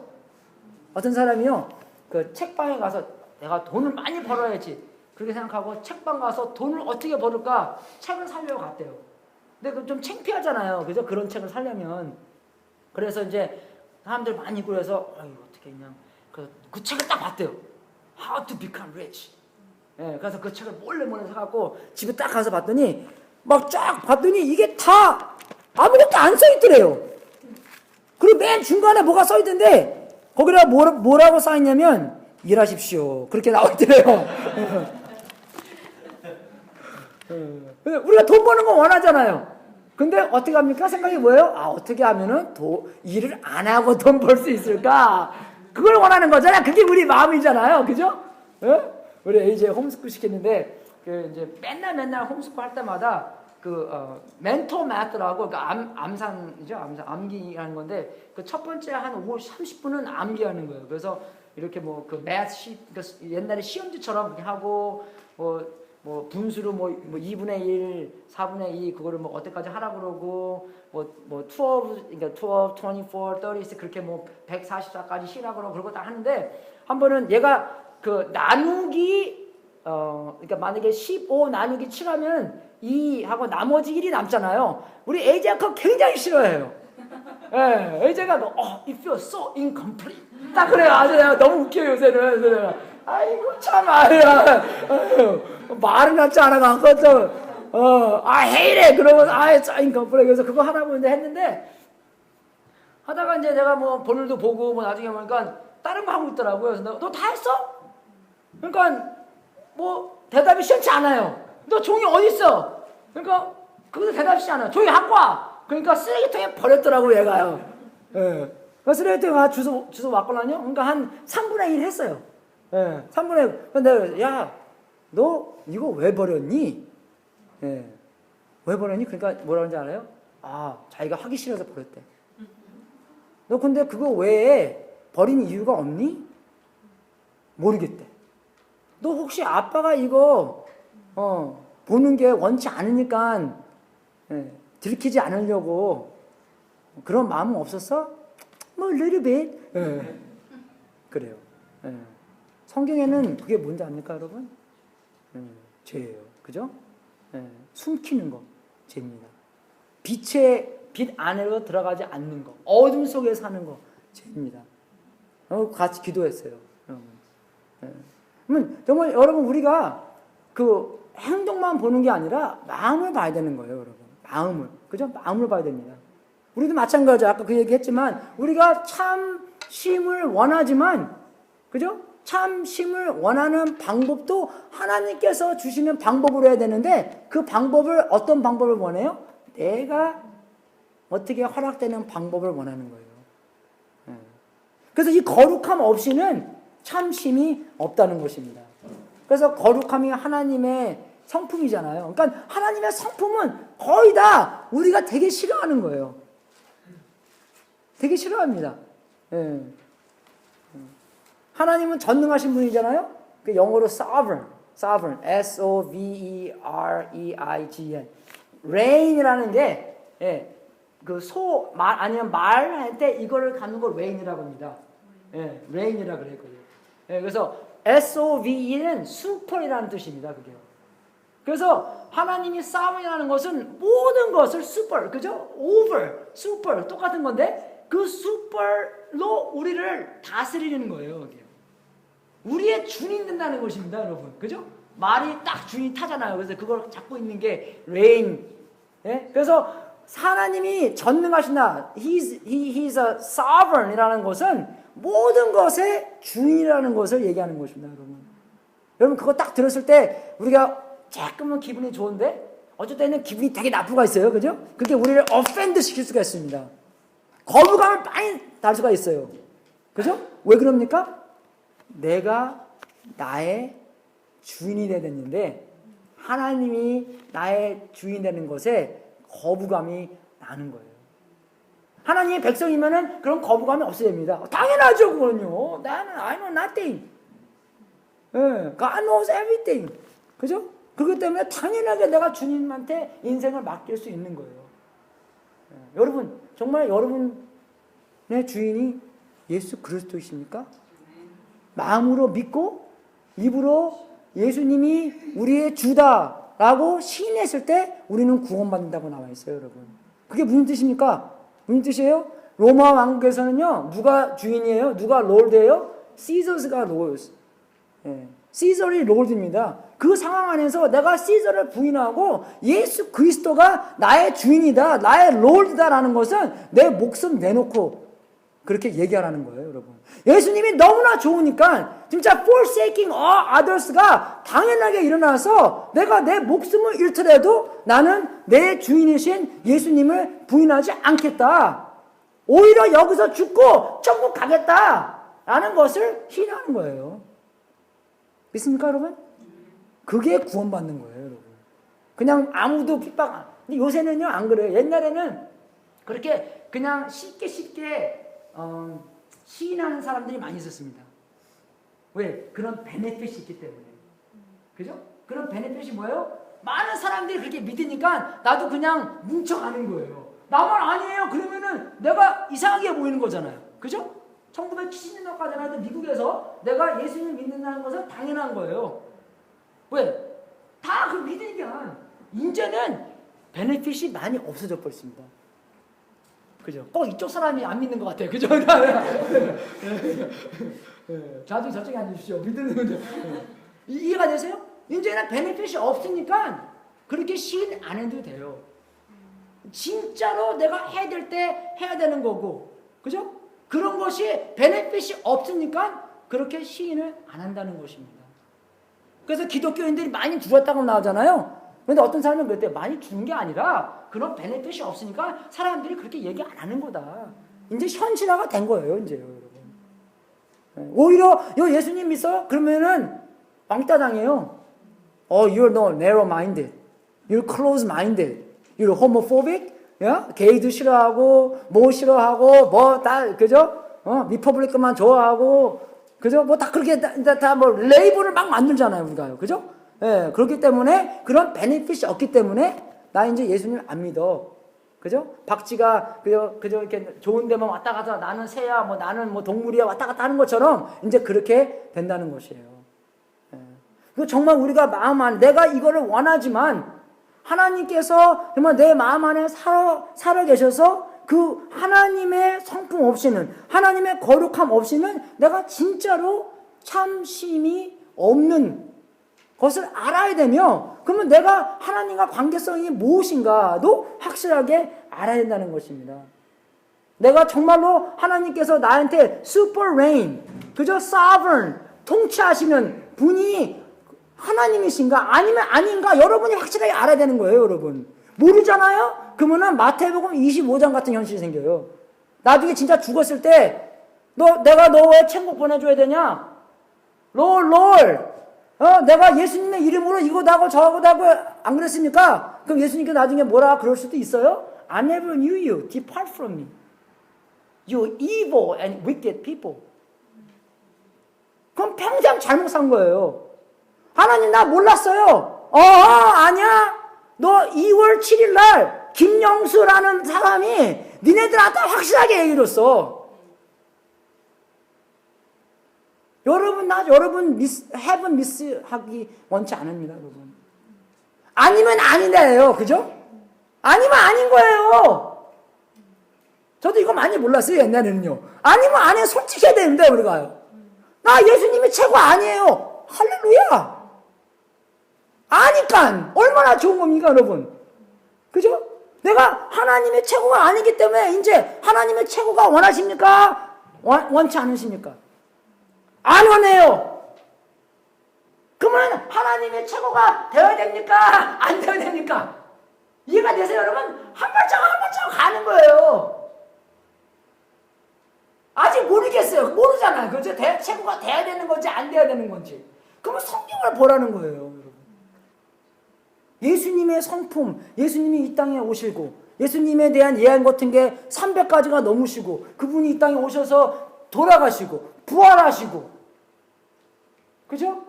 어떤 사람이요, 그 책방에 가서 내가 돈을 많이 벌어야지 그렇게 생각하고 책방 가서 돈을 어떻게 벌을까 책을 사려고 갔대요. 근데 그 좀 창피하잖아요. 그죠? 그런 책을 사려면. 그래서 이제 사람들 많이 그래서 어떻게 그냥 그 책을 딱 봤대요. How to become rich. 그래서 그 책을 몰래 사갖고 집에 딱 가서 봤더니 막 쫙 봤더니 이게 다 아무것도 안 써있더래요. 그리고 맨 중간에 뭐가 써있던데 거기다 뭐라고 써있냐면 일하십시오. 그렇게 나와있더래요. 우리가 돈 버는 거 원하잖아요. 근데 어떻게 합니까? 생각이 뭐예요? 어떻게 하면은 일을 안 하고 돈 벌 수 있을까? 그걸 원하는 거잖아요. 그게 우리 마음이잖아요. 그죠? 우리 AJ 홈스쿨 시켰는데, 이제 맨날 홈스쿨 할 때마다 멘토 매트라고, 암산이죠. 암기 하는 건데, 그 첫 번째 한 30분은 암기하는 거예요. 그래서 이렇게 매트 옛날에 시험지처럼 하고, 분수로 2분의 1, 4분의 2 그거를 어때까지 하라고 그러고 12, 그러니까 12, 24, 36 그렇게 144까지 쉬라고 그러고 그러고 다 하는데 한 번은 얘가 나누기 그러니까 만약에 15 나누기 7하면 2하고 나머지 1이 남잖아요. 우리 AJ가 그거 굉장히 싫어해요. AJ가 it feels so incomplete. 딱 그래요. 아주 너무 웃겨요 요새는. 아이고 참 말은 같지 않아갖고 헤이래 그러면 incomplete. 그래서 그거 하라고 했는데 하다가 이제 내가 번호도 보고 나중에 보니까 다른 거 하고 있더라고요. 그래서 너 다 했어? 그러니까 대답이 시원치 않아요. 너 종이 어디 있어? 그러니까 그것도 대답이 시원치 않아요. 종이 갖고 와. 그러니까 쓰레기통에 버렸더라고 얘가요. 쓰레기통에 가 주소 왔거든요. 그러니까 한 3분의 1 했어요. 3분의 1. 근데 내가 너 이거 왜 버렸니? 왜 버렸니? 그러니까 뭐라 그러는지 알아요? 자기가 하기 싫어서 버렸대. 너 근데 그거 외에 버린 이유가 없니? 모르겠대. 너 혹시 아빠가 이거 보는 게 원치 않으니까 들키지 않으려고 그런 마음은 없었어? little bit. 그래요. 성경에는 그게 뭔지 압니까, 여러분? 죄예요. 그죠? 숨기는 거, 죄입니다. 빛 안으로 들어가지 않는 거, 어둠 속에 사는 거, 죄입니다. 같이 기도했어요, 여러분. 그러면 정말 여러분 우리가 그 행동만 보는 게 아니라 마음을 봐야 되는 거예요, 여러분. 마음을. 그죠? 마음을 봐야 됩니다. 우리도 마찬가지죠. 아까 그 얘기 했지만, 우리가 참 쉼을 원하지만, 그죠? 참심을 원하는 방법도 하나님께서 주시는 방법으로 해야 되는데 그 방법을 어떤 방법을 원해요? 내가 어떻게 허락되는 방법을 원하는 거예요. 그래서 이 거룩함 없이는 참심이 없다는 것입니다. 그래서 거룩함이 하나님의 성품이잖아요. 그러니까 하나님의 성품은 거의 다 우리가 되게 싫어하는 거예요. 되게 싫어합니다. 예. 하나님은 전능하신 분이잖아요. 그 영어로 sovereign, S-O-V-E-R-E-I-G-N, reign이라는 게 말 아니면 말할 때 이거를 갖는 걸 reign이라고 합니다. reign이라고 그랬거든요. 그래서 S-O-V-E는 super이라는 뜻입니다. 그게요. 그래서 하나님이 sovereign이라는 것은 모든 것을 super, 그죠? over, super 똑같은 건데 그 super로 우리를 다스리는 거예요. 그게. 우리의 주인 된다는 것입니다, 여러분. 그죠? 말이 딱 주인 타잖아요. 그래서 그걸 잡고 있는 게 reign. 그래서 하나님이 전능하시나 he's a sovereign이라는 것은 모든 것의 주인이라는 것을 얘기하는 것입니다, 여러분. 여러분 그거 딱 들었을 때 우리가 조금은 기분이 좋은데 어쩔 때는 기분이 되게 나쁘가 있어요, 그죠? 그게 우리를 offend 시킬 수가 있습니다. 거부감을 많이 달 수가 있어요, 그죠? 왜 그럽니까? 내가 나의 주인이 되야 되는데 하나님이 나의 주인 되는 것에 거부감이 나는 거예요. 하나님의 백성이면은 그런 거부감이 없어야 됩니다. 당연하죠, 그건요. 나는 I know nothing. God knows everything. 그죠? 그렇기 때문에 당연하게 내가 주님한테 인생을 맡길 수 있는 거예요. 여러분, 정말 여러분의 주인이 예수 그리스도이십니까? 마음으로 믿고 입으로 예수님이 우리의 주다라고 시인했을 때 우리는 구원받는다고 나와 있어요, 여러분. 그게 무슨 뜻입니까? 무슨 뜻이에요? 로마 왕국에서는요, 누가 주인이에요? 누가 롤드예요? 시저스가 롤드. 시저리 롤드입니다. 그 상황 안에서 내가 시저를 부인하고 예수 그리스도가 나의 주인이다, 나의 롤드다라는 것은 내 목숨 내놓고 그렇게 얘기하라는 거예요, 여러분. 예수님이 너무나 좋으니까 진짜 forsaking all others가 당연하게 일어나서 내가 내 목숨을 잃더라도 나는 내 주인이신 예수님을 부인하지 않겠다. 오히려 여기서 죽고 천국 가겠다라는 것을 희망하는 거예요. 믿습니까, 여러분? 그게 구원받는 거예요, 여러분. 그냥 아무도 핍박 안. 근데 요새는요 안 그래요. 옛날에는 그렇게 그냥 쉽게 시인하는 사람들이 많이 있었습니다. 왜? 그런 베네핏이 있기 때문에. 그죠? 그런 베네핏이 뭐예요? 많은 사람들이 그렇게 믿으니까 나도 그냥 뭉쳐가는 거예요. 나만 아니에요. 그러면은 내가 이상하게 보이는 거잖아요. 그죠? 1970년까지는 미국에서 내가 예수님을 믿는다는 것은 당연한 거예요. 왜? 다 그 믿으니까. 이제는 베네핏이 많이 없어져 버렸습니다. 그죠? 꼭 이쪽 사람이 안 믿는 것 같아요. 그죠? 자주 저쪽에 앉으십시오. 믿는 거죠. 이해가 되세요? 이제는 베네핏이 없으니까 그렇게 시인 안 해도 돼요. 진짜로 내가 해야 될 때 해야 되는 거고, 그죠? 그런 것이 베네핏이 없으니까 그렇게 시인을 안 한다는 것입니다. 그래서 기독교인들이 많이 죽었다고 나오잖아요. 그런데 어떤 사람은 그때 많이 죽은 게 아니라 그런 베네핏이 없으니까 사람들이 그렇게 얘기 안 하는 거다. 이제 현실화가 된 거예요, 이제요, 여러분. 오히려 예수님 믿어? 그러면은 왕따 당해요. You're no narrow-minded. You're close-minded. You're homophobic. 게이도 싫어하고, 뭐 싫어하고, 뭐 다, 그죠? 리퍼블릭만 좋아하고, 그죠? 뭐 다 그렇게 다 뭐 레이블을 막 만들잖아요, 우리가요. 그죠? 그렇기 때문에 그런 베네핏이 없기 때문에 나 이제 예수님 안 믿어. 그죠? 박쥐가 그저 이렇게 좋은 데만 왔다 갔다 나는 새야, 뭐 나는 뭐 동물이야 왔다 갔다 하는 것처럼 이제 그렇게 된다는 것이에요. 그 정말 우리가 마음 안에 내가 이거를 원하지만 하나님께서 정말 내 마음 안에 살아 계셔서 그 하나님의 성품 없이는, 하나님의 거룩함 없이는 내가 진짜로 참심이 없는 것을 알아야 되며, 그러면 내가 하나님과 관계성이 무엇인가도 확실하게 알아야 된다는 것입니다. 내가 정말로 하나님께서 나한테 super reign, 그저 sovereign, 통치하시는 분이 하나님이신가 아니면 아닌가 여러분이 확실하게 알아야 되는 거예요, 여러분. 모르잖아요? 그러면은 마태복음 25장 같은 현실이 생겨요. 나중에 진짜 죽었을 때 내가 너 왜 천국 보내줘야 되냐? 롤. 내가 예수님의 이름으로 이거도 하고 저거도 하고 안 그랬습니까? 그럼 예수님께 나중에 뭐라 그럴 수도 있어요? I never knew you. Depart from me. You evil and wicked people. 그럼 평생 잘못 산 거예요. 하나님 나 몰랐어요. 아니야. 너 2월 7일 날 김영수라는 사람이 니네들한테 확실하게 얘기를 했어. 여러분 헤븐 미스하기 원치 않습니다, 여러분. 아니면 아니네요, 그죠? 아니면 아닌 거예요. 저도 이거 많이 몰랐어요, 옛날에는요. 아니면 아니에요, 솔직해야 됩니다, 우리가요. 나 예수님이 최고 아니에요. 할렐루야. 아니까 얼마나 좋은 겁니까, 여러분? 그죠? 내가 하나님의 최고가 아니기 때문에 이제 하나님의 최고가 원하십니까? 원치 않으십니까? 안 원해요. 그러면 하나님의 최고가 되어야 됩니까? 안 되어야 됩니까? 이해가 되세요, 여러분? 한 발자국 한 발자국 가는 거예요. 아직 모르겠어요. 모르잖아요. 그죠? 최고가 돼야 되는 건지 안 돼야 되는 건지. 그러면 성경을 보라는 거예요, 여러분. 예수님의 성품, 예수님이 이 땅에 오시고 예수님에 대한 예언 같은 게 300가지가 넘으시고 그분이 이 땅에 오셔서 돌아가시고 부활하시고 그죠?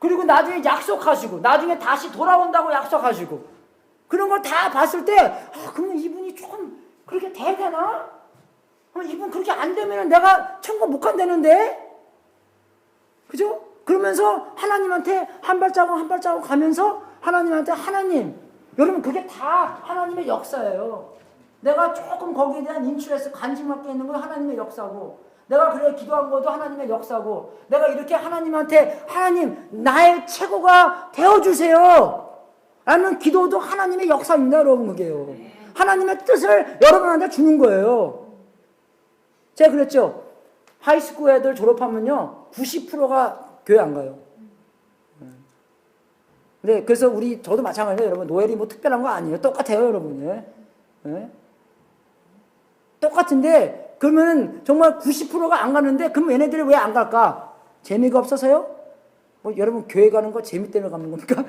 그리고 나중에 약속하시고 나중에 다시 돌아온다고 약속하시고 그런 걸 다 봤을 때 그러면 이분이 조금 그렇게 돼야 되나? 이분 그렇게 안 되면 내가 천국 못 간다는데? 그죠? 그러면서 하나님한테 한 발자국 한 발자국 가면서 하나님한테 하나님, 여러분 그게 다 하나님의 역사예요. 내가 조금 거기에 대한 인출해서 관심 갖게 있는 건 하나님의 역사고 내가 그래 기도한 것도 하나님의 역사고 내가 이렇게 하나님한테 하나님 나의 최고가 되어주세요 라는 기도도 하나님의 역사입니다, 여러분. 그게요. 하나님의 뜻을 여러분한테 주는 거예요. 제가 그랬죠. 하이스쿨 애들 졸업하면요 90%가 교회 안 가요. 네, 그래서 저도 마찬가지예요, 여러분. 노엘이 뭐 특별한 거 아니에요. 똑같아요, 여러분. 예? 똑같은데, 그러면 정말 90%가 안 가는데, 그럼 얘네들이 왜 안 갈까? 재미가 없어서요? 뭐, 여러분, 교회 가는 거 재미 때문에 가는 겁니까?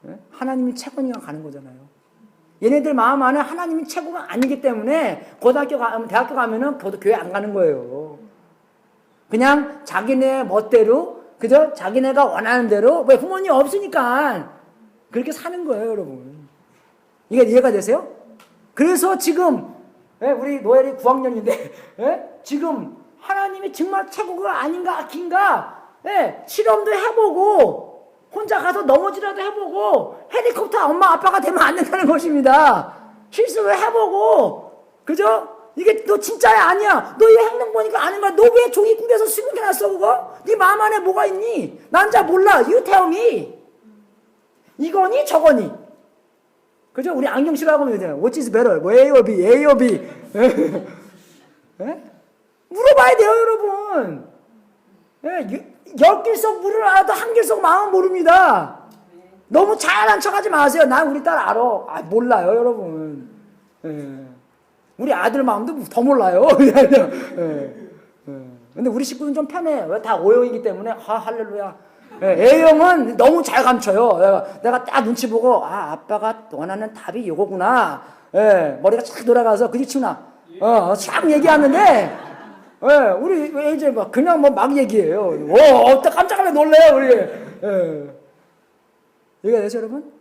예? 하나님이 최고니까 가는 거잖아요. 얘네들 마음 안에 하나님이 최고가 아니기 때문에, 대학교 가면은 교회 안 가는 거예요. 그냥 자기네 멋대로, 그죠? 자기네가 원하는 대로, 왜 부모님 없으니까 그렇게 사는 거예요, 여러분. 이게 이해가 되세요? 그래서 지금, 우리 노엘이 9학년인데, 지금 하나님이 정말 최고가 아닌가, 긴가, 실험도 해보고, 혼자 가서 넘어지라도 해보고, 헬리콥터 엄마 아빠가 되면 안 된다는 것입니다. 실수를 해보고, 그죠? 이게 너 진짜야 아니야? 너 이 행동 보니까 아는 거야. 너 왜 종이 꾸겨서 수국해 놨어 그거? 네 마음 안에 뭐가 있니? 난 잘 몰라. You tell me. 이거니 저거니? 그죠? 우리 안경 싫어하고 하면 되잖아요. What is better? 뭐 A or B? A or B? 물어봐야 돼요, 여러분. 10길석 물을 알아도 한 길석 마음 모릅니다. 너무 잘난 척하지 마세요. 난 우리 딸 알아. 몰라요, 여러분. 우리 아들 마음도 더 몰라요. 근데 우리 식구는 좀 편해. 왜? 다 O형이기 때문에. 할렐루야. A형은 너무 잘 감춰요. 내가 딱 눈치 보고, 아빠가 원하는 답이 이거구나. 머리가 착 돌아가서, 그지, 치우나? 쫙 얘기하는데, 우리 이제 그냥 막 얘기해요. 깜짝 놀래요, 우리. 이해가 되죠, 여러분?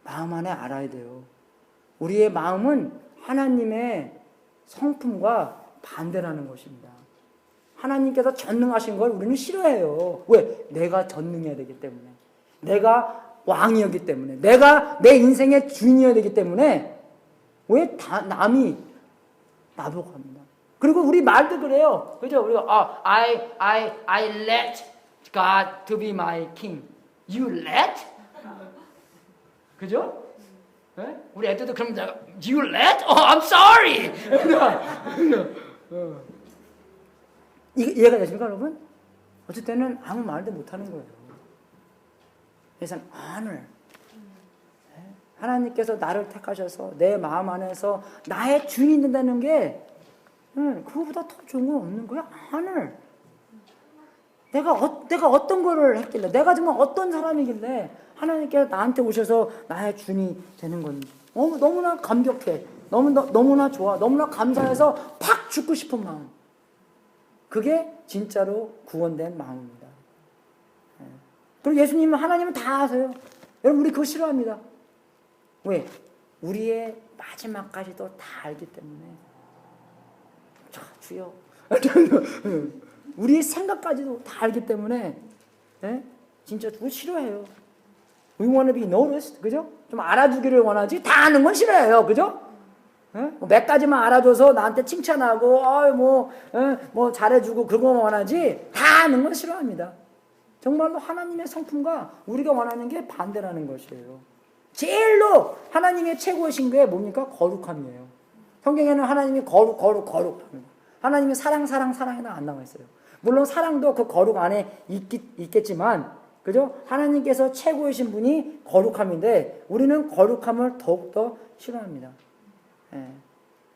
마음 안에 알아야 돼요. 우리의 마음은 하나님의 성품과 반대라는 것입니다. 하나님께서 전능하신 걸 우리는 싫어해요. 왜? 내가 전능해야 되기 때문에. 내가 왕이었기 때문에. 내가 내 인생의 주인이어야 되기 때문에 왜 남이 나보고 합니다. 그리고 우리 말도 그래요. 그죠? 우리가 I let God to be my king. You let? 그죠? 우리 애들도 그럼 You let? I'm sorry. 이해가 되십니까, 여러분? 어쩔 때는 아무 말도 못하는 거예요. 그래서 하늘, 하나님께서 나를 택하셔서 내 마음 안에서 나의 주인이 된다는 게 그거보다 더 좋은 건 없는 거야. 하늘. 내가 어떤 거를 했길래, 내가 정말 어떤 사람이길래 하나님께서 나한테 오셔서 나의 주인이 되는 건지 너무나 감격해. 너무나 좋아. 너무나 감사해서 팍 죽고 싶은 마음. 그게 진짜로 구원된 마음입니다. 그리고 예수님은, 하나님은 다 아세요. 여러분, 우리 그거 싫어합니다. 왜? 우리의 마지막까지도 다 알기 때문에. 자, 주여. 우리의 생각까지도 다 알기 때문에, 진짜 그거 싫어해요. We want to be noticed, 그죠? 좀 알아주기를 원하지, 다 아는 건 싫어해요, 그죠? 몇 가지만 알아줘서 나한테 칭찬하고, 뭐 잘해주고 그거 원하지, 다 아는 건 싫어합니다. 정말로 하나님의 성품과 우리가 원하는 게 반대라는 것이에요. 제일로 하나님의 최고이신 게 뭡니까? 거룩함이에요. 성경에는 하나님이 거룩. 하나님이 사랑에는 안 나와 있어요. 물론 사랑도 그 거룩 안에 있겠지만, 그죠? 하나님께서 최고이신 분이 거룩함인데, 우리는 거룩함을 더욱더 싫어합니다.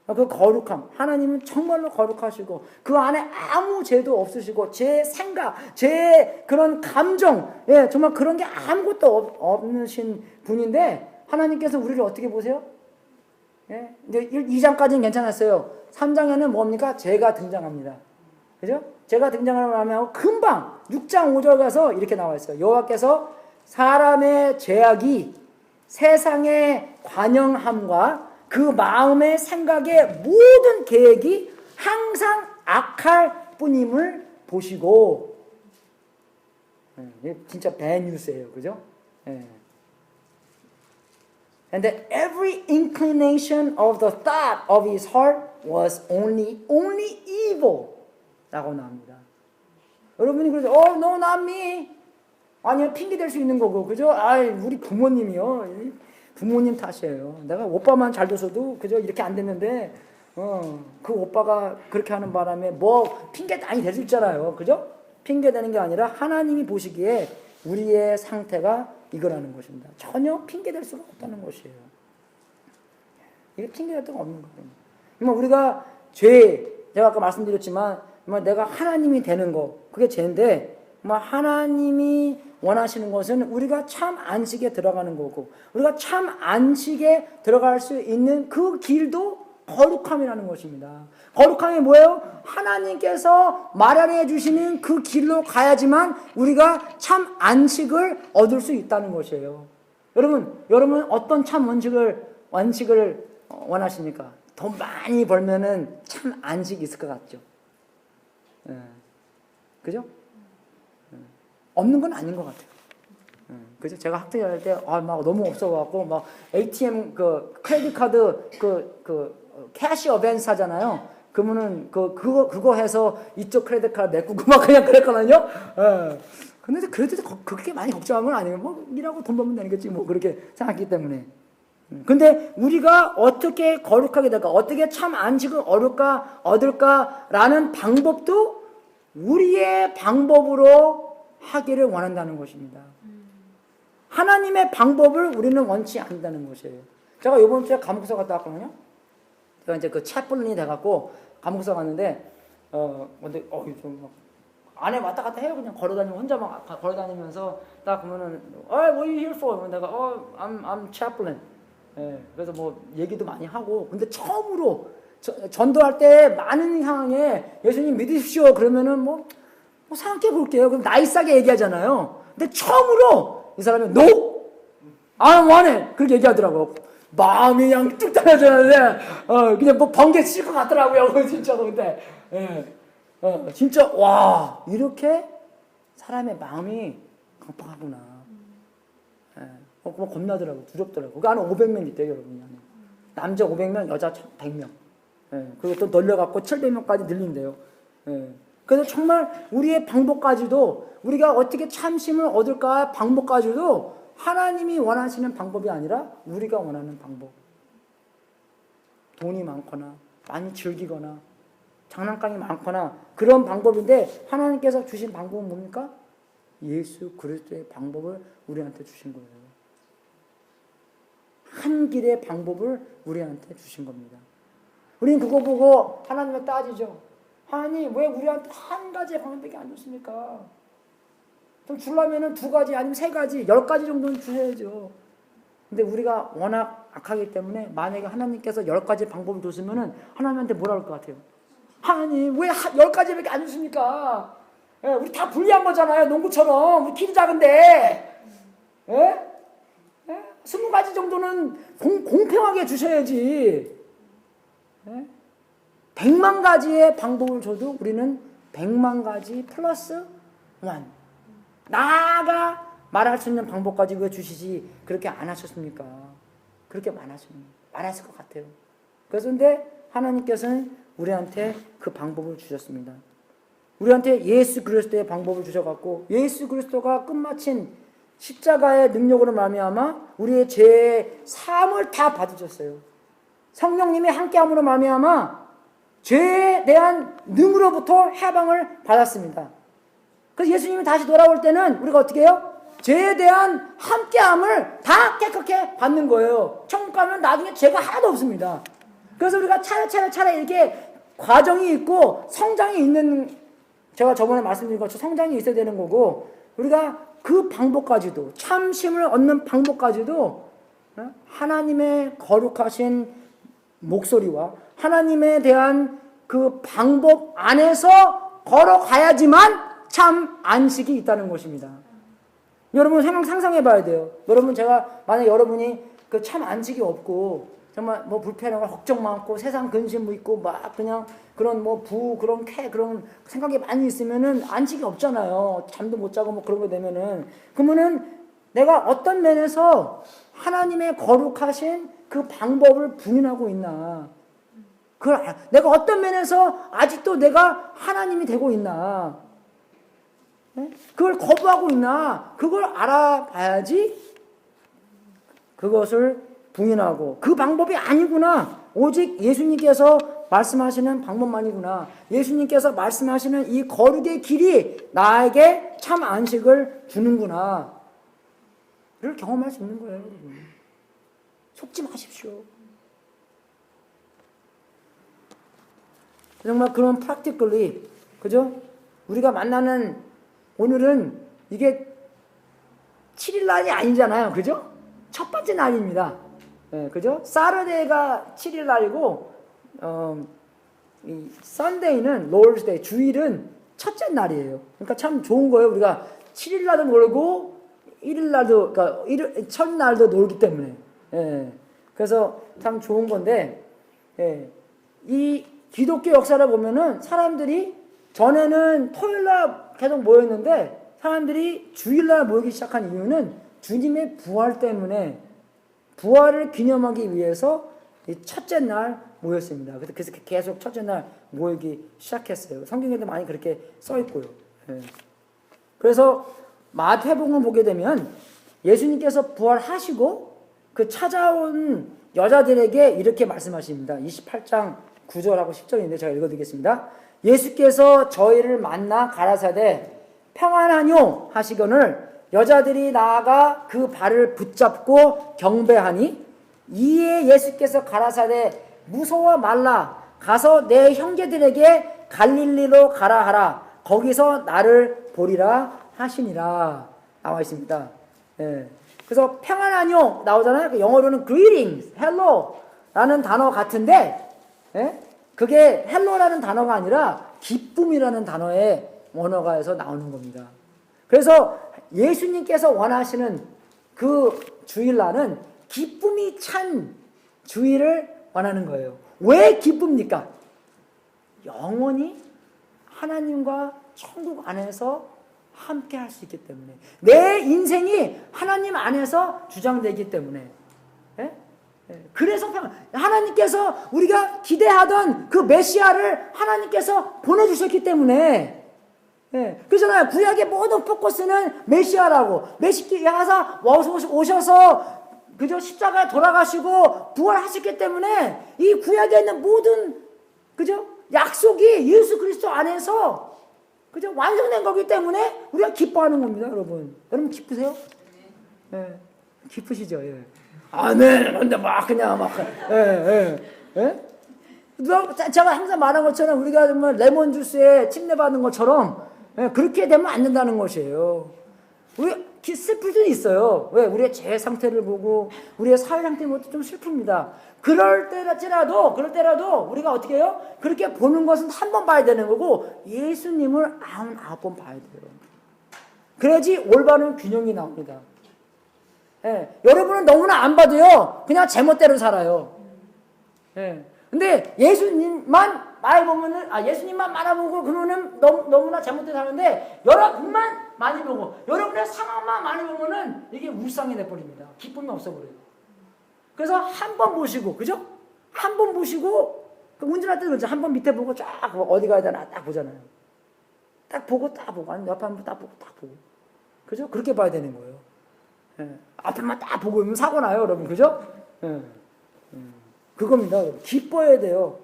그 거룩함, 하나님은 정말로 거룩하시고 그 안에 아무 죄도 없으시고 제 생각, 제 그런 감정, 정말 그런 게 아무것도 없으신 분인데, 하나님께서 우리를 어떻게 보세요? 이제 2장까지는 괜찮았어요. 3장에는 뭡니까? 죄가 등장합니다. 그죠? 죄가 등장하면 금방 6장 5절 가서 이렇게 나와 있어요. 여호와께서 사람의 죄악이 세상의 관영함과 그 마음의 생각의 모든 계획이 항상 악할 뿐임을 보시고, 진짜 bad news예요, 그죠? And that every inclination of the thought of his heart was only evil. 라고 나옵니다. 여러분이 그러죠. No, not me. 아니요, 핑계 댈 수 있는 거고, 그죠? 우리 부모님이요. 부모님 탓이에요. 내가 오빠만 잘 둬서도 그죠? 이렇게 안 됐는데, 그 오빠가 그렇게 하는 바람에 뭐 핑계 많이 댈 수 있잖아요. 그죠? 핑계 대는 게 아니라 하나님이 보시기에 우리의 상태가 이거라는 것입니다. 전혀 핑계 댈 수가 없다는 것이에요. 이게 핑계 댈 데가 없는 거예요. 우리가 제가 아까 말씀드렸지만, 내가 하나님이 되는 거, 그게 죄인데, 하나님이 원하시는 것은 우리가 참 안식에 들어가는 거고, 우리가 참 안식에 들어갈 수 있는 그 길도 거룩함이라는 것입니다. 거룩함이 뭐예요? 하나님께서 마련해 주시는 그 길로 가야지만 우리가 참 안식을 얻을 수 있다는 것이에요. 여러분 어떤 참 안식을 원하십니까? 돈 많이 벌면은 참 안식이 있을 것 같죠? 그죠? 없는 건 아닌 것 같아요. 그죠? 제가 학생할 때, 막 너무 없어갖고, 막 ATM, 크레딧 카드, 캐시 어벤스 하잖아요. 그러면은, 그거 해서 이쪽 크레딧 카드 메꾸고 막 그냥 그랬거든요. 근데 그래도 그렇게 많이 걱정한 건 아니에요. 일하고 돈 벌면 되는 거지, 그렇게 생각했기 때문에. 근데 우리가 어떻게 거룩하게 될까? 어떻게 참 안식을 얻을까라는 방법도 우리의 방법으로 하기를 원한다는 것입니다. 하나님의 방법을 우리는 원치 않는다는 것이에요. 제가 이번 주에 감옥서 갔다 왔거든요. 제가 이제 그 채플린이 돼갖고 감옥서 갔는데, 근데 좀 안에 왔다 갔다 해요. 그냥 걸어다니면 혼자만 걸어다니면서 딱 보면은, what are you here for? 내가 I'm chaplain. 그래서 얘기도 많이 하고, 근데 처음으로 전도할 때 많은 상황에 예수님 믿으십시오. 그러면은 생각해 볼게요. 그럼 나이스하게 얘기하잖아요. 근데 처음으로 이 사람이 No! I don't want it! 그렇게 얘기하더라고요. 마음이 그냥 뚝 떨어졌는데, 그냥 번개 칠 것 같더라고요. 진짜, 근데. 진짜, 와, 이렇게 사람의 마음이 강팍하구나. 겁나더라고요. 두렵더라고요. 그 안에 500명 있대요, 여러분이. 남자 500명, 여자 100명. 그리고 또 늘려갖고 700명까지 늘린대요. 그래서 정말 우리의 방법까지도, 우리가 어떻게 참심을 얻을까 방법까지도 하나님이 원하시는 방법이 아니라 우리가 원하는 방법. 돈이 많거나 많이 즐기거나 장난감이 많거나 그런 방법인데 하나님께서 주신 방법은 뭡니까? 예수 그리스도의 방법을 우리한테 주신 거예요. 한 길의 방법을 우리한테 주신 겁니다. 우리는 그거 보고 하나님을 따지죠. 하나님 왜 우리한테 한 가지의 방법밖에 안 줬습니까? 좀 주려면 2가지 아니면 3가지 10가지 정도는 주셔야죠. 근데 우리가 워낙 악하기 때문에 만약에 하나님께서 10가지 방법을 줬으면 하나님한테 뭐라 할 것 같아요? 하나님 왜 10가지밖에 안 주십니까? 예, 우리 다 불리한 거잖아요. 농구처럼 우리 키도 작은데 예? 20가지 정도는 공평하게 주셔야지. 예? 100만 가지의 방법을 줘도 우리는 100만 가지 플러스 1. 나가 말할 수 있는 방법까지 왜 주시지 그렇게 안 하셨습니까? 그렇게 많았을 것 같아요. 그래서 근데 하나님께서는 우리한테 그 방법을 주셨습니다. 우리한테 예수 그리스도의 방법을 주셔갖고 예수 그리스도가 끝마친 십자가의 능력으로 말미암아 우리의 죄의 사함을 다 받으셨어요. 성령님이 함께함으로 말미암아 죄에 대한 능으로부터 해방을 받았습니다. 그래서 예수님이 다시 돌아올 때는 우리가 어떻게 해요? 죄에 대한 함께함을 다 깨끗하게 받는 거예요. 천국 가면 나중에 죄가 하나도 없습니다. 그래서 우리가 차례 이렇게 과정이 있고 성장이 있는, 제가 저번에 말씀드린 것처럼 성장이 있어야 되는 거고, 우리가 그 방법까지도, 참심을 얻는 방법까지도 하나님의 거룩하신 목소리와 하나님에 대한 그 방법 안에서 걸어가야지만 참 안식이 있다는 것입니다. 여러분 상상해 봐야 돼요. 여러분 제가 만약 여러분이 그 참 안식이 없고 정말 뭐 불편하고 걱정 많고 세상 근심 있고 막 그냥 그런 뭐 그런 그런 생각이 많이 있으면은 안식이 없잖아요. 잠도 못 자고 뭐 그런 거 되면은, 그러면은 내가 어떤 면에서 하나님의 거룩하신 그 방법을 부인하고 있나? 내가 어떤 면에서 아직도 내가 하나님이 되고 있나? 그걸 거부하고 있나? 그걸 알아봐야지 그것을 부인하고 그 방법이 아니구나. 오직 예수님께서 말씀하시는 방법만이구나. 예수님께서 말씀하시는 이 거룩의 길이 나에게 참 안식을 주는구나. 를 경험할 수 있는 거예요, 여러분. 속지 마십시오. 정말 그런 practically, 그죠? 우리가 만나는 오늘은 이게 7일 날이 아니잖아요, 그죠? 첫 번째 날입니다. 네, 그죠? 사르데이가 7일 날이고, 이 선데이는 Lord's Day, 주일은 첫째 날이에요. 그러니까 참 좋은 거예요. 우리가 7일 날도 놀고 1일 날도, 그러니까 첫날도 놀기 때문에. 예, 그래서 참 좋은 건데, 예, 이 기독교 역사를 보면은 사람들이 전에는 토요일날 계속 모였는데 사람들이 주일날 모이기 시작한 이유는 주님의 부활 때문에, 부활을 기념하기 위해서 이 첫째 날 모였습니다. 그래서 계속 첫째 날 모이기 시작했어요. 성경에도 많이 그렇게 써 있고요. 예. 그래서 마태복음을 보게 되면 예수님께서 부활하시고 그 찾아온 여자들에게 이렇게 말씀하십니다. 28장 9절하고 10절인데 제가 읽어드리겠습니다. 예수께서 저희를 만나 가라사대 평안하뇨 하시거늘 여자들이 나아가 그 발을 붙잡고 경배하니, 이에 예수께서 가라사대 무서워 말라, 가서 내 형제들에게 갈릴리로 가라 하라, 거기서 나를 보리라 하시니라. 나와 있습니다. 예. 그래서 평안하뇨 나오잖아요. 영어로는 greetings, hello 라는 단어 같은데, 예? 그게 헬로라는 단어가 아니라 기쁨이라는 단어의 원어가에서 나오는 겁니다. 그래서 예수님께서 원하시는 그 주일날은 기쁨이 찬 주일을 원하는 거예요. 왜 기쁩니까? 영원히 하나님과 천국 안에서 함께 할 수 있기 때문에, 내 인생이 하나님 안에서 주장되기 때문에. 예? 그래서 하나님께서 우리가 기대하던 그 메시아를 하나님께서 보내주셨기 때문에. 그러잖아요. 구약의 모든 포커스는 메시아라고. 메시아가 오셔서 그저 십자가에 돌아가시고 부활하셨기 때문에 이 구약에 있는 모든, 그죠? 약속이 예수 그리스도 안에서 그죠? 완성된 거기 때문에 우리가 기뻐하는 겁니다, 여러분. 여러분 기쁘세요? 예. 기쁘시죠? 예. 아멘. 근데 막 그냥 막 제가 항상 말한 것처럼 우리가 정말 레몬 주스에 침내 받는 것처럼 그렇게 되면 안 된다는 것이에요. 우리 슬플 수는 있어요. 왜? 우리의 제 상태를 보고 우리의 사회 상태를 보고 좀 슬픕니다. 그럴 때라도 우리가 어떻게 해요? 그렇게 보는 것은 한 번 봐야 되는 거고 예수님을 99번 봐야 돼요. 그래야지 올바른 균형이 나옵니다. 예. 여러분은 너무나 안 봐도요, 그냥 제멋대로 살아요. 예. 근데 예수님만 예수님만 말아보고 그러면은 너무나 제멋대로 사는데, 여러분만 많이 보고, 여러분의 상황만 많이 보면은 이게 울상이 돼버립니다. 기쁨이 없어버려요. 그래서 한 번 보시고, 그죠? 한 번 보시고, 운전할 때도 그렇죠. 한 번 밑에 보고 쫙 어디 가야 되나 딱 보잖아요. 딱 보고, 아니, 옆에 한 번 딱 보고. 그죠? 그렇게 봐야 되는 거예요. 예. 앞에만 딱 보고 있으면 사고 나요, 여러분. 그죠? 예. 그겁니다. 기뻐해야 돼요.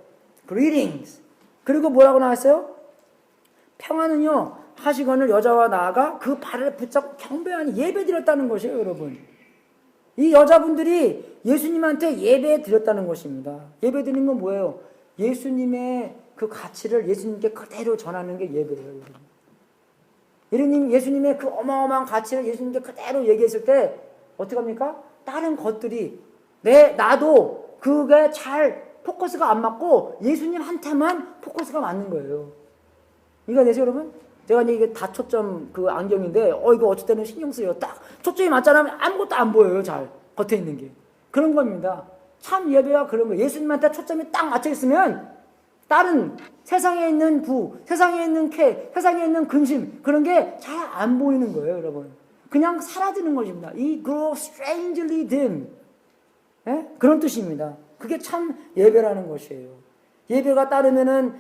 Greetings. 그리고 뭐라고 나왔어요? 평화는요, 하시건을 여자와 나아가 그 발을 붙잡고 경배하니 예배 드렸다는 것이에요, 여러분. 이 여자분들이 예수님한테 예배 드렸다는 것입니다. 예배 드리는 건 뭐예요? 예수님의 그 가치를 예수님께 그대로 전하는 게 예배예요, 여러분. 예수님의 그 어마어마한 가치를 예수님께 그대로 얘기했을 때 어떻게 합니까? 다른 것들이 나도 그게 잘 포커스가 안 맞고 예수님한테만 포커스가 맞는 거예요. 이거 아세요, 여러분? 제가 이게 다초점 그 안경인데 이거 어쩔 때는 신경 쓰여요. 딱 초점이 맞잖아요. 아무것도 안 보여요, 잘. 겉에 있는 게. 그런 겁니다. 참 예배가 그런 거예요. 예수님한테 초점이 딱 맞춰 있으면 다른 세상에 있는 세상에 있는 세상에 있는 근심, 그런 게 잘 안 보이는 거예요, 여러분. 그냥 사라지는 것입니다. 이 grow strangely dim. 예? 그런 뜻입니다. 그게 참 예배라는 것이에요. 예배가 따르면은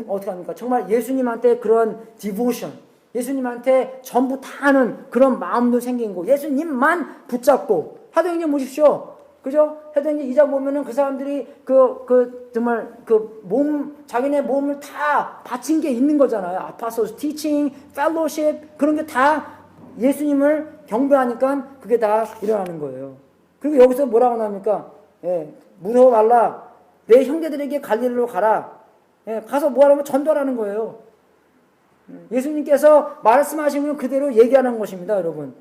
어떻게 합니까? 정말 예수님한테 그런 디보션, 예수님한테 전부 다 하는 그런 마음도 생긴 거, 예수님만 붙잡고. 사도행전 보십시오. 그죠? 사도행전 2장 보면은 그 사람들이 정말 자기네 몸을 다 바친 게 있는 거잖아요. 아파소스, 티칭, 펠로십, 그런 게 다 예수님을 경배하니까 그게 다 일어나는 거예요. 그리고 여기서 뭐라고 나옵니까? 예, 무서워 말라. 내 형제들에게 갈릴리로 가라. 예, 가서 뭐하라면 전도하라는 거예요. 예수님께서 말씀하시면 그대로 얘기하는 것입니다, 여러분.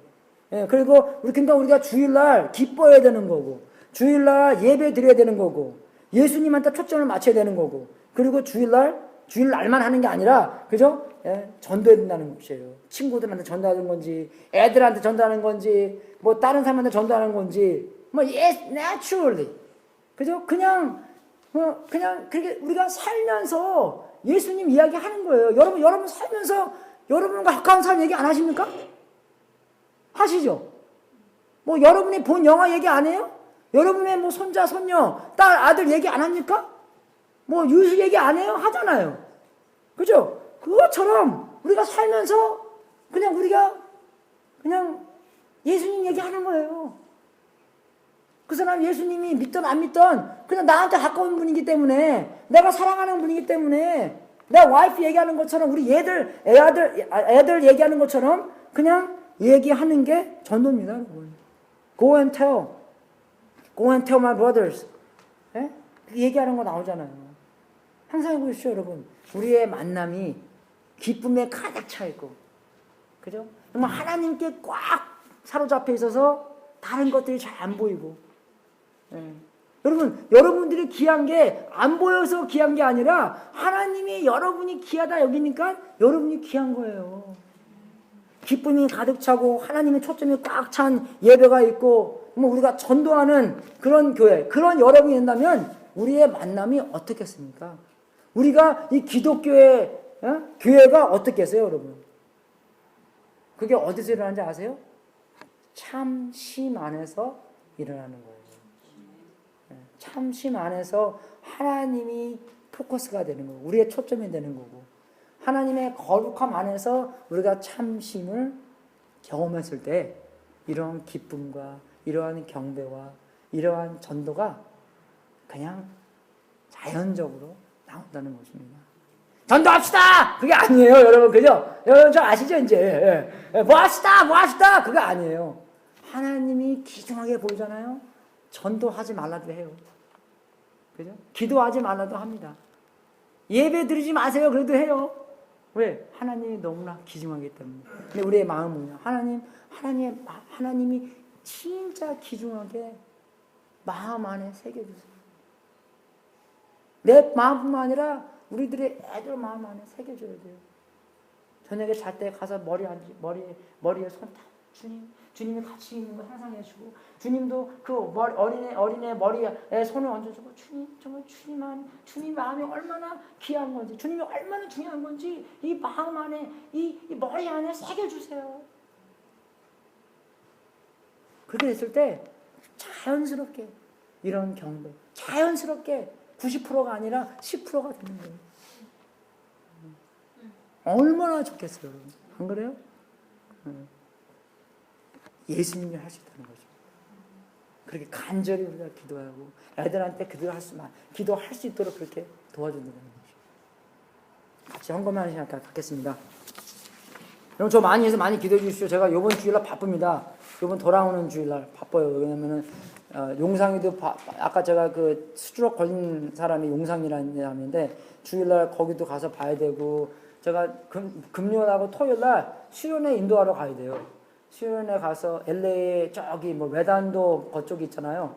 예, 그리고 그러니까 우리가 주일날 기뻐해야 되는 거고, 주일날 예배 드려야 되는 거고, 예수님한테 초점을 맞춰야 되는 거고, 그리고 주일날만 하는 게 아니라, 그죠? 예, 전도해야 된다는 것이에요. 친구들한테 전도하는 건지, 애들한테 전도하는 건지, 뭐 다른 사람한테 전도하는 건지, naturally. 그죠? 그냥 그렇게 우리가 살면서 예수님 이야기 하는 거예요. 여러분 살면서 여러분과 가까운 사람 얘기 안 하십니까? 하시죠? 뭐 여러분이 본 영화 얘기 안 해요? 여러분의 뭐 손자, 손녀, 딸, 아들 얘기 안 합니까? 뭐 유수 얘기 안 해요? 하잖아요. 그죠? 그것처럼 우리가 살면서 우리가 예수님 얘기하는 거예요. 그 사람 예수님이 믿든 안 믿든 그냥 나한테 가까운 분이기 때문에, 내가 사랑하는 분이기 때문에, 내 와이프 얘기하는 것처럼, 우리 애들 얘기하는 것처럼 그냥 얘기하는 게 전도입니다, 여러분. Go and tell my brothers. 예? 얘기하는 거 나오잖아요. 항상 해보십시오, 여러분. 우리의 만남이 기쁨에 가득 차 있고, 그죠? 정말 하나님께 꽉 사로잡혀 있어서 다른 것들이 잘 안 보이고. 예. 여러분들이 귀한 게 안 보여서 귀한 게 아니라 하나님이 여러분이 귀하다 여기니까 여러분이 귀한 거예요. 기쁨이 가득 차고 하나님의 초점이 꽉 찬 예배가 있고, 우리가 전도하는 그런 교회, 그런 여러분이 된다면 우리의 만남이 어떻겠습니까? 우리가 이 기독교의 교회가 어떻겠어요, 여러분? 그게 어디서 일어나는지 아세요? 참심 안에서 일어나는 거예요. 참심 안에서 하나님이 포커스가 되는 거고, 우리의 초점이 되는 거고, 하나님의 거룩함 안에서 우리가 참심을 경험했을 때 이러한 기쁨과 이러한 경배와 이러한 전도가 그냥 자연적으로 나온다는 것입니다. 전도합시다! 그게 아니에요, 여러분. 그죠? 여러분, 저 아시죠, 이제? 뭐 합시다! 그게 아니에요. 하나님이 귀중하게 보이잖아요? 전도하지 말라도 해요. 그죠? 기도하지 말라도 합니다. 예배 드리지 마세요. 그래도 해요. 왜? 하나님이 너무나 귀중하기 때문에. 근데 우리의 마음은요. 하나님이 진짜 귀중하게 마음 안에 새겨주세요. 내 마음뿐만 아니라 우리들의 애들 마음 안에 새겨줘야 돼요. 저녁에 잘 때 가서 머리에 손 딱 주님이 같이 있는 거 상상해주고, 주님도 그 어린애 머리에 손을 얹어주고, 정말 주님 마음이 얼마나 귀한 건지, 주님이 얼마나 중요한 건지 이 마음 안에 이 머리 안에 새겨주세요. 그렇게 됐을 때 자연스럽게 이런 경배, 자연스럽게 90%가 아니라 10%가 되는 거예요. 얼마나 좋겠어요, 여러분. 안 그래요? 예수님이 할 수 있다는 거죠. 그렇게 간절히 우리가 기도하고 애들한테 기도할 수 있도록 그렇게 도와준다는 거죠. 같이 헌금하는 시간 갖겠습니다. 여러분, 저 많이 해서 많이 기도해 주십시오. 제가 이번 주일날 바쁩니다. 이번 돌아오는 주일날 바빠요. 왜냐면은 용상이도 아까 제가 그 스트로크 걸린 사람이 용상이라는 사람인데 주일날 거기도 가서 봐야 되고, 제가 금요일하고 토요일날 수련회 인도하러 가야 돼요. 수련회 가서 LA 저기 뭐 외단도 그쪽 있잖아요.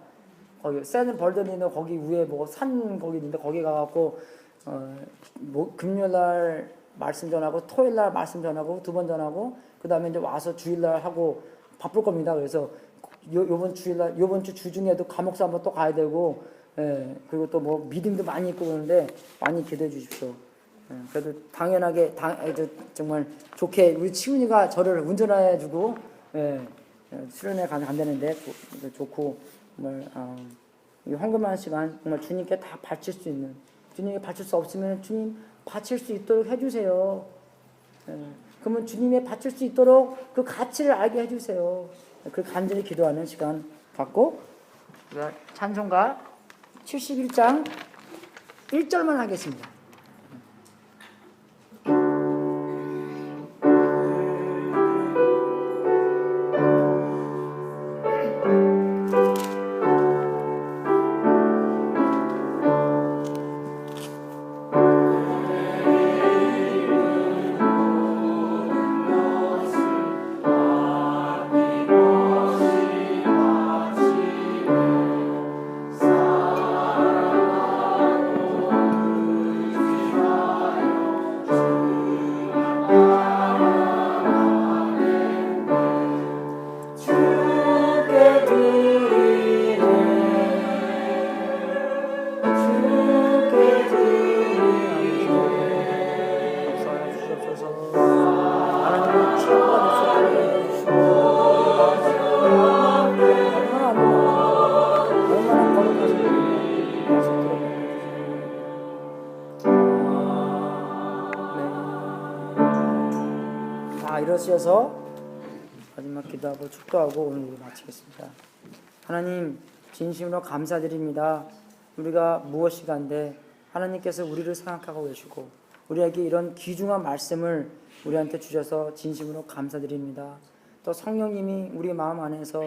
거기 샌 벌더니는 거기 위에 뭐 산 거기 있는데 거기 가갖고 뭐 금요일날 말씀 전하고 토요일날 말씀 전하고 2번 전하고 그 다음에 이제 와서 주일날 하고 바쁠 겁니다. 그래서 요번 주 주중에도 감옥사 한번 또 가야 되고, 그리고 또 뭐 미팅도 많이 있고 그러는데 많이 기도해 주십시오. 그래도 당연하게 정말 좋게 우리 치훈이가 저를 운전해주고 수련회 간다는데 좋고, 정말 헌금하는 시간 정말 주님께 다 바칠 수 있는, 주님께 바칠 수 없으면 주님 바칠 수 있도록 해주세요. 그러면 주님의 바칠 수 있도록 그 가치를 알게 해주세요. 그 간절히 기도하는 시간 갖고 찬송가 71장 1절만 하겠습니다. 이러셔서 마지막 기도하고 축도하고 오늘 마치겠습니다. 하나님, 진심으로 감사드립니다. 우리가 무엇이간데 하나님께서 우리를 생각하고 계시고 우리에게 이런 귀중한 말씀을 우리한테 주셔서 진심으로 감사드립니다. 또 성령님이 우리 마음 안에서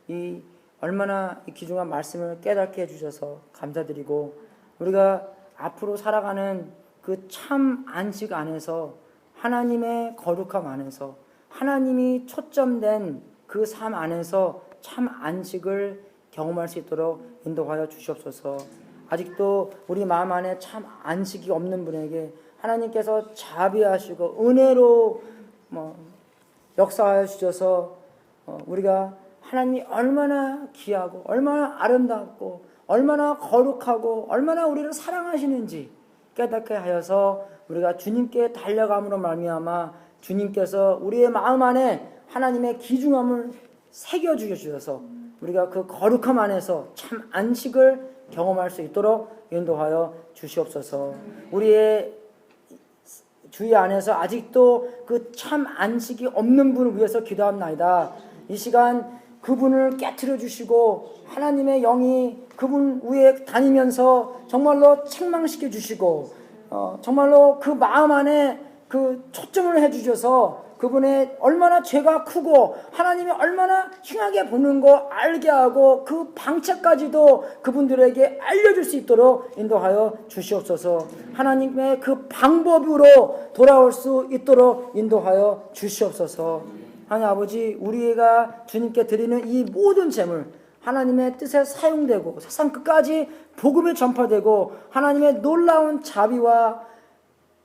이 얼마나 이 귀중한 말씀을 깨닫게 해주셔서 감사드리고, 우리가 앞으로 살아가는 그 참 안식 안에서, 하나님의 거룩함 안에서, 하나님이 초점된 그 삶 안에서 참 안식을 경험할 수 있도록 인도하여 주시옵소서. 아직도 우리 마음 안에 참 안식이 없는 분에게 하나님께서 자비하시고 은혜로 역사하여 주셔서 우리가 하나님이 얼마나 귀하고 얼마나 아름답고 얼마나 거룩하고 얼마나 우리를 사랑하시는지 깨닫게 하여서 우리가 주님께 달려감으로 말미암아 주님께서 우리의 마음 안에 하나님의 귀중함을 새겨주셔서 우리가 그 거룩함 안에서 참 안식을 경험할 수 있도록 인도하여 주시옵소서. 우리의 주의 안에서 아직도 그 참 안식이 없는 분을 위해서 기도합나이다. 이 시간 그분을 깨트려 주시고 하나님의 영이 그분 위에 다니면서 정말로 책망시켜 주시고 정말로 그 마음 안에 그 초점을 해주셔서 그분의 얼마나 죄가 크고 하나님이 얼마나 흉하게 보는 거 알게 하고 그 방책까지도 그분들에게 알려줄 수 있도록 인도하여 주시옵소서. 하나님의 그 방법으로 돌아올 수 있도록 인도하여 주시옵소서. 하나님 아버지, 우리가 주님께 드리는 이 모든 재물 하나님의 뜻에 사용되고 세상 끝까지 복음이 전파되고 하나님의 놀라운 자비와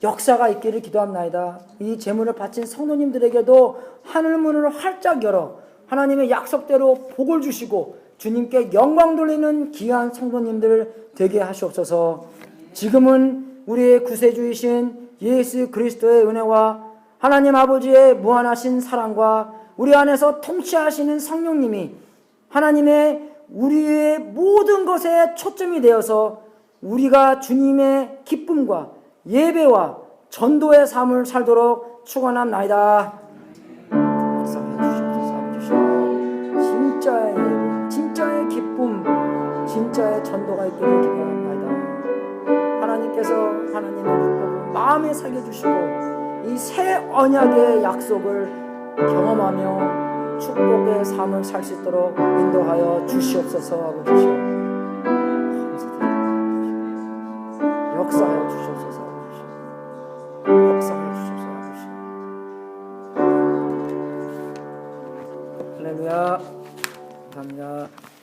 역사가 있기를 기도합나이다. 이 재물을 바친 성도님들에게도 하늘문을 활짝 열어 하나님의 약속대로 복을 주시고 주님께 영광 돌리는 귀한 성도님들 되게 하시옵소서. 지금은 우리의 구세주이신 예수 그리스도의 은혜와 하나님 아버지의 무한하신 사랑과 우리 안에서 통치하시는 성령님이 하나님의 우리의 모든 것에 초점이 되어서 우리가 주님의 기쁨과 예배와 전도의 삶을 살도록 축원합나이다. 역사해 주시옵소서. 진짜의 예배, 진짜의 기쁨, 진짜의 전도가 있기를 기도합나이다. 하나님께서 하나님의 율법을 마음에 새겨주시고 이 새 언약의 약속을 경험하며 축복의 삶을 살 수 있도록 인도하여 주시옵소서. 아버지시오, 감사드립니다. 역사하여 주시옵소서. 역사하여 주시옵소서. 할렐루야. 감사합니다.